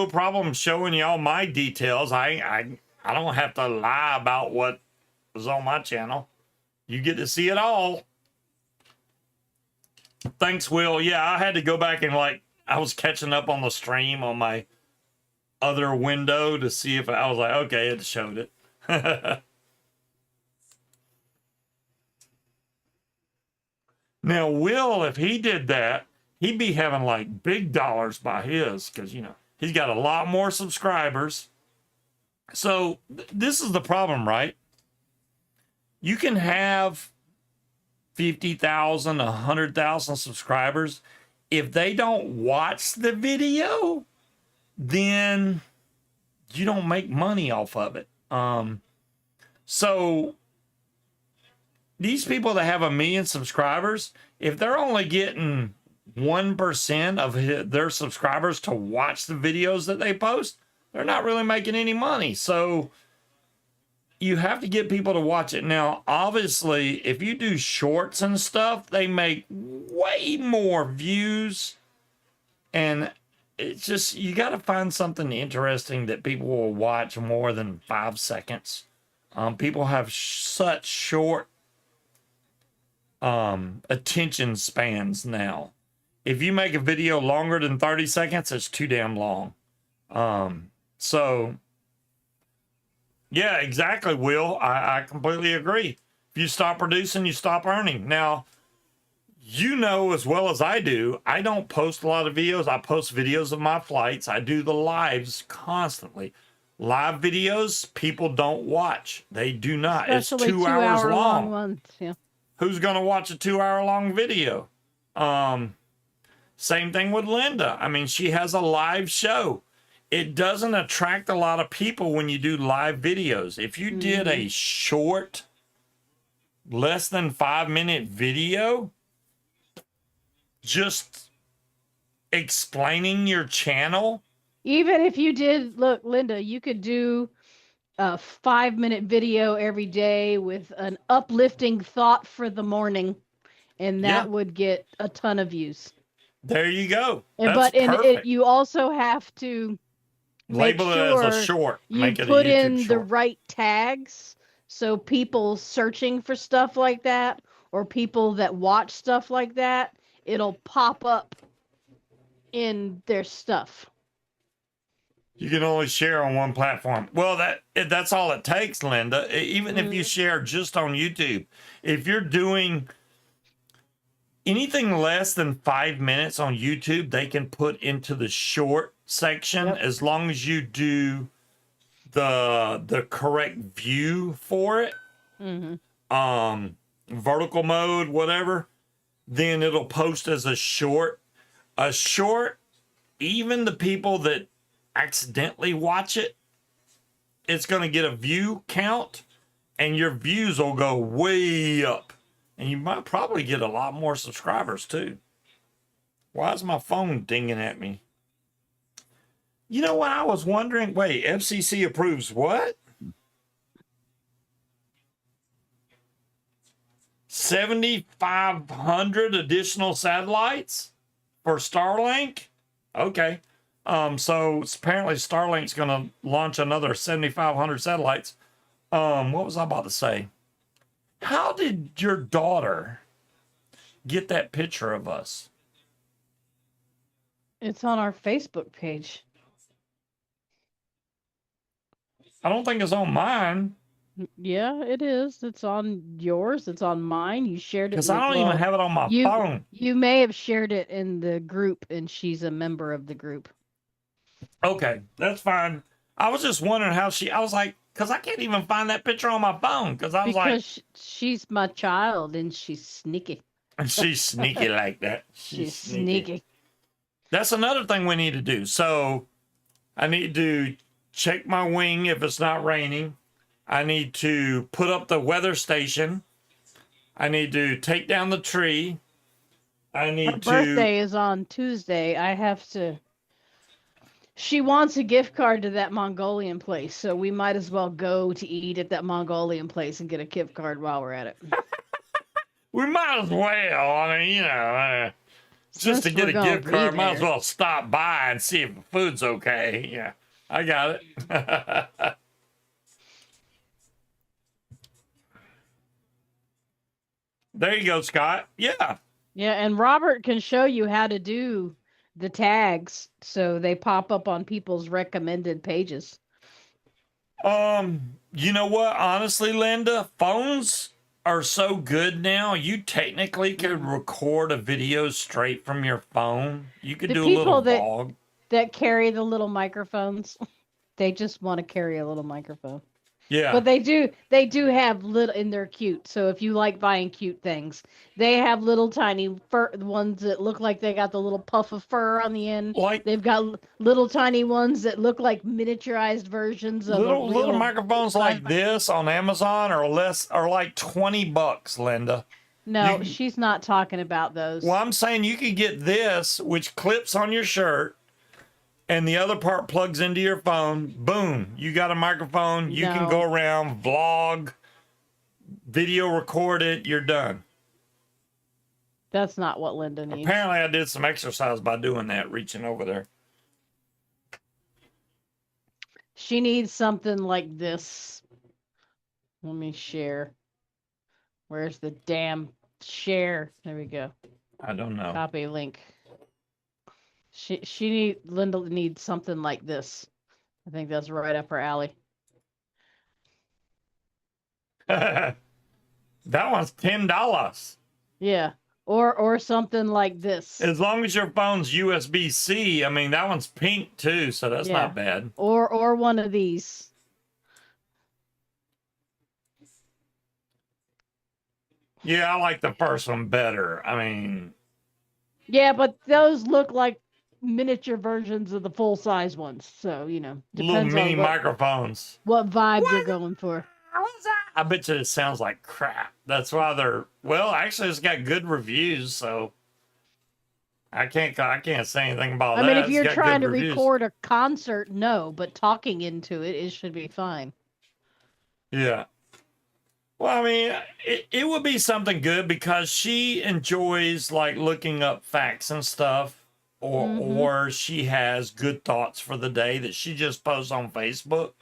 problem showing y'all my details. I don't have to lie about what was on my channel. You get to see it all. Thanks, Will. Yeah, I had to go back and I was catching up on the stream on my other window to see if I was like, okay, it showed it. Now, Will, if he did that, he'd be having big dollars by his, because, you know, he's got a lot more subscribers. So this is the problem, right? You can have 50,000, 100,000 subscribers, if they don't watch the video, then you don't make money off of it. So these people that have 1 million subscribers, if they're only getting 1% of their subscribers to watch the videos that they post, they're not really making any money. So you have to get people to watch it. Now, obviously, if you do shorts and stuff, they make way more views. And it's just, you got to find something interesting that people will watch more than 5 seconds. People have such short attention spans now. If you make a video longer than 30 seconds, it's too damn long. So yeah, exactly, Will. I completely agree. If you stop producing, you stop earning. Now, you know as well as I do, I don't post a lot of videos. I post videos of my flights. I do the lives constantly. Live videos, people don't watch. They do not. Especially it's 2 hours long. ones. Yeah. Who's going to watch a 2 hour long video? Same thing with Linda. I mean, she has a live show. It doesn't attract a lot of people when you do live videos. If you did a short, less than 5-minute video, just explaining your channel. Even if you did, look, Linda, you could do a 5-minute video every day with an uplifting thought for the morning, and that would get a ton of views. There you go. But you also have to label it as a short. You put in the right tags, so people searching for stuff like that, or people that watch stuff like that, it'll pop up in their stuff. You can only share on one platform. Well, that's all it takes, Linda. Even if you share just on YouTube, if you're doing anything less than 5 minutes on YouTube, they can put into the short section as long as you do the correct view for it. Vertical mode, whatever. Then it'll post as a short. A short, even the people that accidentally watch it, it's going to get a view count, and your views will go way up. And you might probably get a lot more subscribers too. Why is my phone dinging at me? You know what I was wondering? Wait, FCC approves what? 7,500 additional satellites for Starlink? Okay. So apparently Starlink's going to launch another 7,500 satellites. What was I about to say? How did your daughter get that picture of us? It's on our Facebook page. I don't think it's on mine. Yeah, it is. It's on yours. It's on mine. You shared it. Because I don't even have it on my phone. You may have shared it in the group, and she's a member of the group. Okay, that's fine. I was just wondering how I was like, because I can't even find that picture on my phone. Because she's my child, and she's sneaky. She's sneaky like that. She's sneaky. That's another thing we need to do. So I need to check my wing if it's not raining. I need to put up the weather station. I need to take down the tree. Her birthday is on Tuesday. She wants a gift card to that Mongolian place, so we might as well go to eat at that Mongolian place and get a gift card while we're at it. We might as well. I mean, just to get a gift card, might as well stop by and see if the food's okay. Yeah, I got it. There you go, Scott. Yeah. Yeah, and Robert can show you how to do the tags so they pop up on people's recommended pages. You know what? Honestly, Linda, phones are so good now. You technically could record a video straight from your phone. You could do a little vlog. That carry the little microphones. They just want to carry a little microphone. Yeah. But they do have little, and they're cute. So if you like buying cute things, they have little tiny fur ones that look like they got the little puff of fur on the end. Like They've got little tiny ones that look like miniaturized versions of a little real microphones size. like this on Amazon are less are like $20, Linda. You No, can, she's not talking about well, those. I'm saying you could get this, which clips on your shirt, and the other part plugs into your phone. Boom, you got a microphone. You can go No, around, vlog, video record it. You're done. that's not what Linda needs. Apparently, I did some exercise by doing that, reaching over there. She needs something like this. Let me share. Where's the damn share? There we go. I don't know. Copy link. Linda needs something like this. I think that's right up her alley. That one's $10. Yeah. Or something like this. As long as your phone's USB-C, I mean that one's pink too, so that's Yeah. not bad. Or one of these. Yeah, I like the first one better. I mean, Yeah, but those look like miniature versions of the full size ones. So, little depends mini on microphones. what vibe you're going for. I bet you it sounds like crap. That's why they're well. Actually, it's got good reviews, so I can't say anything about that. I mean, if It's you're got trying good to reviews. record a concert, no, but talking into it should be fine. Yeah. Well, I mean, it would be something good because she enjoys like looking up facts and stuff, or she has good thoughts for the day that she just posts on Facebook.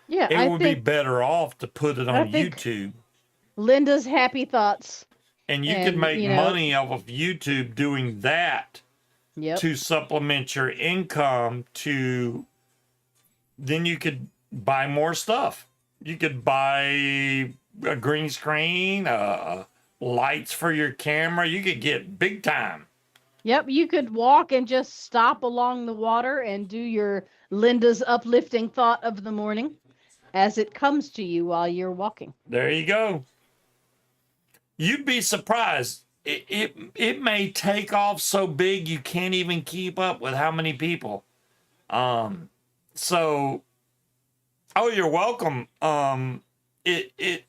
Yeah, It I would be think better off to put it on think- YouTube. Linda's happy thoughts. And you could And, make money off of YouTube doing that Yep. to supplement your income then you could buy more stuff. You could buy a green screen, lights for your camera. You could get big time. Yep, you could walk and just stop along the water and do your Linda's uplifting thought of the morning as it comes to you while you're walking. There you go. You'd be surprised. It may take off so big you can't even keep up with how many people. So, oh, you're welcome. If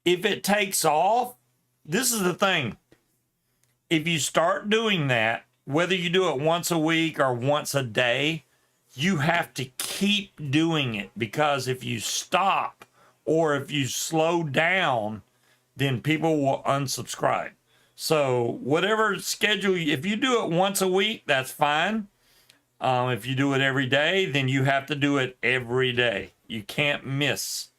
it takes off, this is the thing. If you start doing that, whether you do it once a week or once a day, you have to keep doing it, because if you stop or if you slow down, then people will unsubscribe. So whatever schedule, if you do it once a week, that's fine. If you do it every day, then you have to do it every day. You can't miss,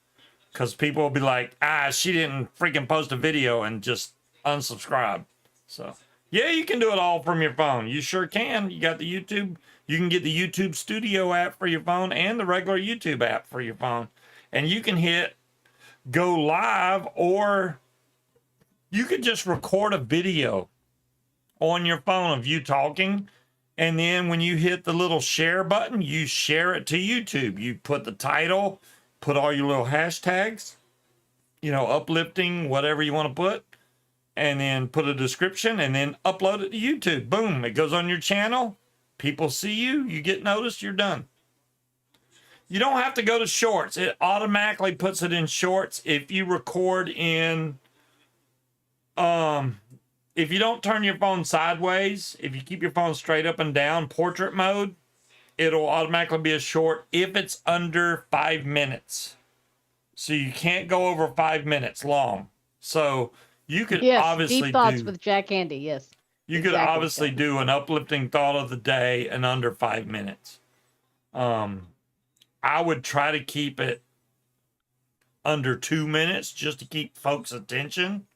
because people will be like, she didn't freaking post a video, and just unsubscribe. So yeah, you can do it all from your phone. You sure can. You got the YouTube. You can get the YouTube Studio app for your phone and the regular YouTube app for your phone. And you can hit go live, or you could just record a video on your phone of you talking. And then when you hit the little share button, you share it to YouTube. You put the title, put all your little hashtags, uplifting, whatever you want to put, and then put a description, and then upload it to YouTube. Boom, it goes on your channel. People see you, you get noticed, you're done. You don't have to go to shorts. It automatically puts it in shorts. If you record in, if you don't turn your phone sideways, if you keep your phone straight up and down, portrait mode, it'll automatically be a short if it's under 5 minutes. So you can't go over 5 minutes long. So you could obviously deep thoughts with Jack Handy. Yes, you could obviously do an uplifting thought of the day in under 5 minutes. I would try to keep it under 2 minutes just to keep folks' attention.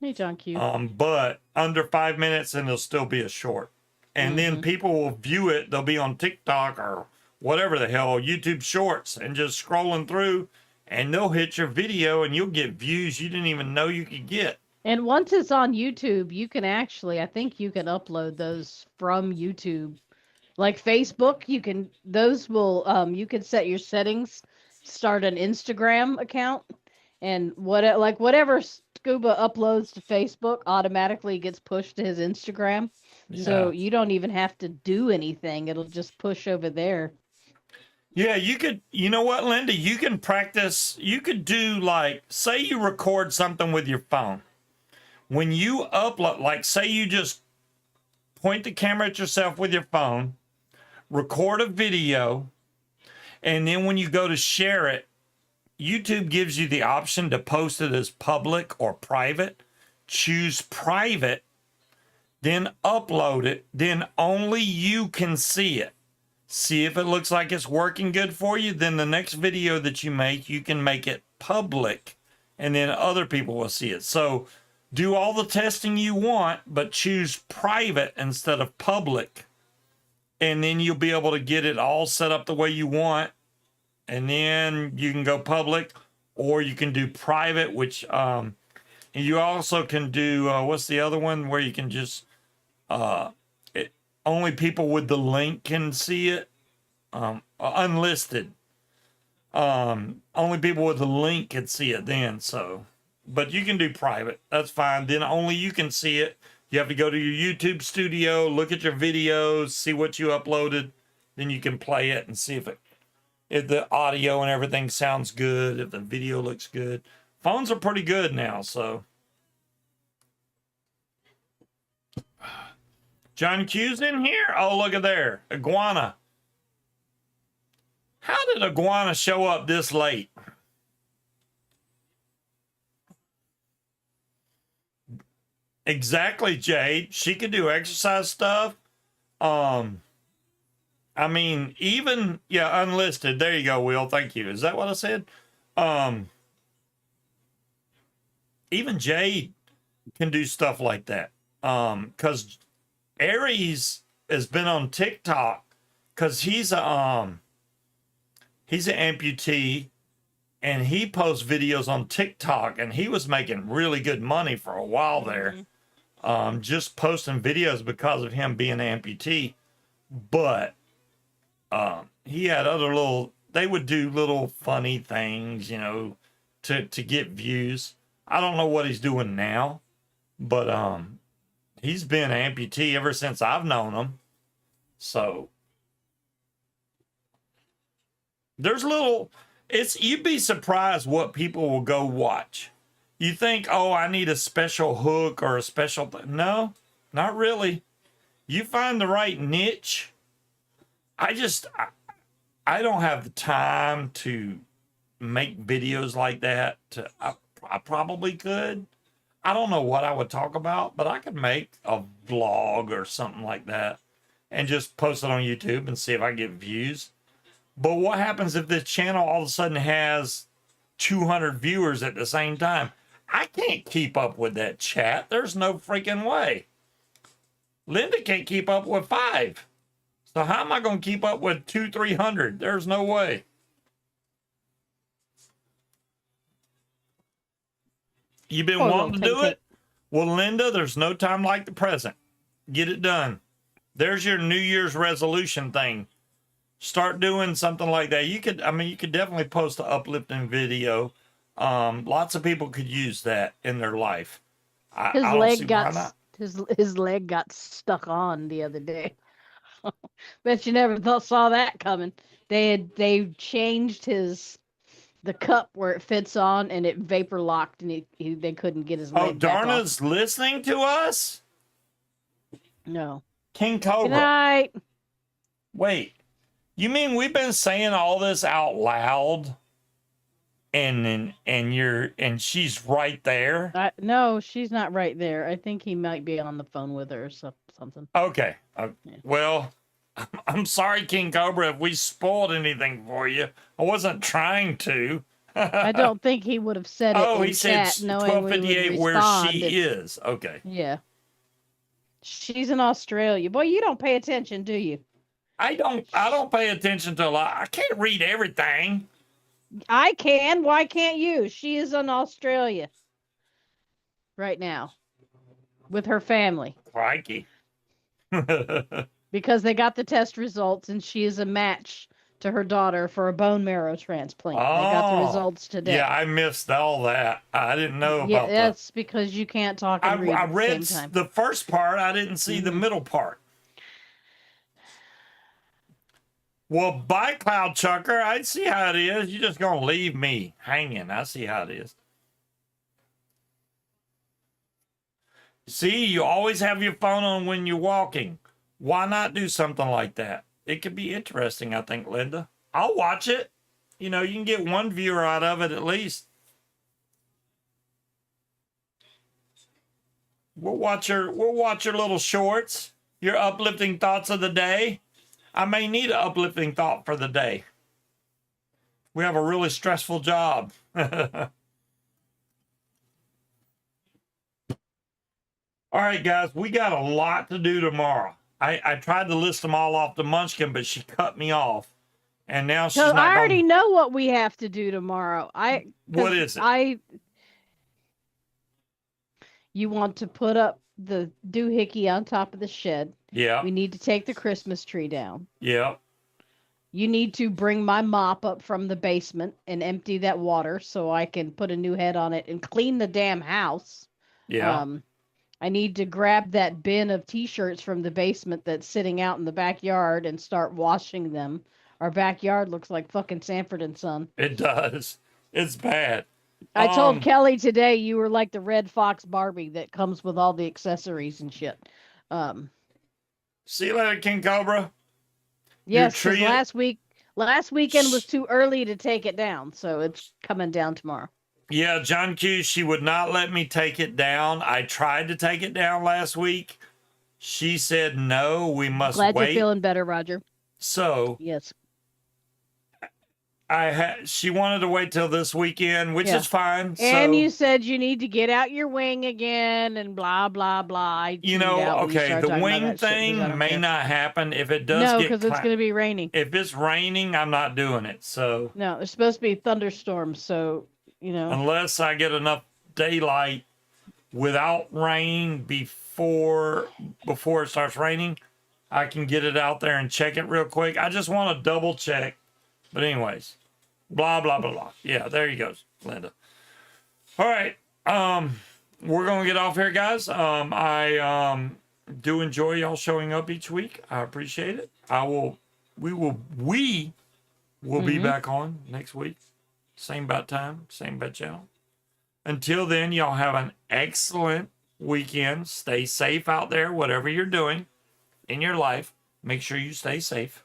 Hey, John Q. But under 5 minutes, and it'll still be a short. And then people will view it. They'll be on TikTok or whatever the hell, YouTube Shorts, and just scrolling through, and they'll hit your video, and you'll get views you didn't even know you could get. And once it's on YouTube, you can I think you can upload those from YouTube. Like Facebook, you can set your settings start an Instagram account, and whatever Scuba uploads to Facebook automatically gets pushed to his Instagram. So Yeah. you don't even have to do anything. It'll just push over there. Yeah, you could, you know what, Linda? You can practice. You could do like, say you record something with your phone. When you upload, like, say you just point the camera at yourself with your phone, record a video, and then when you go to share it, YouTube gives you the option to post it as public or private. Choose private, then upload it, then only you can see it. See if it looks like it's working good for you. Then the next video that you make, you can make it public and then other people will see it. So do all the testing you want, but choose private instead of public. And then you'll be able to get it all set up the way you want. And then you can go public, or you can do private, which and you also can do what's the other one where you can just only people with the link can see it. Unlisted. Only people with the link can see it then. So, but you can do private. That's fine. Then only you can see it. You have to go to your YouTube studio, look at your videos, see what you uploaded. Then you can play it and see if the audio and everything sounds good, if the video looks good. Phones are pretty good now, so. John Q's in here? Oh, look at there. Iguana. How did Iguana show up this late? Exactly, Jade. She could do exercise stuff. I mean, even, yeah, unlisted. There you go, Will. Thank you. Is that what I said? Even Jade can do stuff like that. Because Aries has been on TikTok because he's an amputee and he posts videos on TikTok and he was making really good money for a while there. Just posting videos because of him being an amputee. But he had other they would do little funny things, you know, to get views. I don't know what he's doing now, but he's been an amputee ever since I've known him. So there's you'd be surprised what people will go watch. You think, oh, I need a special hook or a special no, not really. You find the right niche. I don't have the time to make videos like that. I probably could. I don't know what I would talk about, but I could make a vlog or something like that and just post it on YouTube and see if I get views. But what happens if this channel all of a sudden has 200 viewers at the same time? I can't keep up with that chat. There's no freaking way. Linda can't keep up with 5. So how am I going to keep up with 200-300? There's no way. You've been wanting to do it? Well, Linda, there's no time like the present. Get it done. There's your New Year's resolution thing. Start doing something like that. You could definitely post an uplifting video. Lots of people could use that in their life. His leg got stuck on the other day. Bet you never saw that coming. They changed the cup where it fits on, and it vapor locked, and they couldn't get his leg back off. Darna's listening to us? No. King Cobra. Good night. Wait, you mean we've been saying all this out loud, and she's right there? No, she's not right there. I think he might be on the phone with her or something. Okay. Well, I'm sorry, King Cobra, if we spoiled anything for you. I wasn't trying to. I don't think he would have said it. He said 12:58 where she is. Okay. Yeah. She's in Australia. Boy, you don't pay attention, do you? I don't pay attention to a lot. I can't read everything. I can. Why can't you? She is in Australia right now with her family. Crikey. Because they got the test results and she is a match to her daughter for a bone marrow transplant. They got the Oh, results today. yeah, I missed all that. I didn't know Yeah, about that's because you can't talk and read I at the read same time. the first part. I didn't see the middle part. Well, bye, Cloud Chucker. I see how it is. You're just going to leave me hanging. I see how it is. See, you always have your phone on when you're walking. Why not do something like that? It could be interesting, I think, Linda. I'll watch it. You know, you can get one viewer out of it at least. We'll watch your little shorts, your uplifting thoughts of the day. I may need an uplifting thought for the day. We have a really stressful job. All right, guys, we got a lot to do tomorrow. I tried to list them all off to Munchkin, but she cut me off. And now she's not I already going... know what we have to do tomorrow. What is it? You want to put up the doohickey on top of the shed. Yeah. We need to take the Christmas tree down. Yeah. You need to bring my mop up from the basement and empty that water so I can put a new head on it and clean the damn house. Yeah. I need to grab that bin of t-shirts from the basement that's sitting out in the backyard and start washing them. Our backyard looks like fucking Sanford and Son. It does. It's bad. I told Kelly today you were like the Red Fox Barbie that comes with all the accessories and shit. See you later, King Cobra. Yes, because last weekend was too early to take it down, so it's coming down tomorrow. Yeah, John Q, she would not let me take it down. I tried to take it down last week. She said, no, we must wait. Glad you're feeling better, Roger. So, yes. She wanted to wait till this weekend, which is fine. And you said you need to get out your wing again and blah, blah, blah. You know, okay, the wing thing may not happen if it does. No, because it's going to be raining. If it's raining, I'm not doing it. So no, it's supposed to be thunderstorms. So, you know. Unless I get enough daylight without rain before it starts raining, I can get it out there and check it real quick. I just want to double check. But anyways, blah, blah, blah, blah. Yeah, there you go, Linda. All right. We're going to get off here, guys. I do enjoy y'all showing up each week. I appreciate it. We will be back on next week. Same bad time, same bad channel. Until then, y'all have an excellent weekend. Stay safe out there, whatever you're doing in your life. Make sure you stay safe.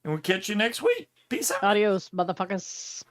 And we'll catch you next week. Peace out. Adios, motherfuckers.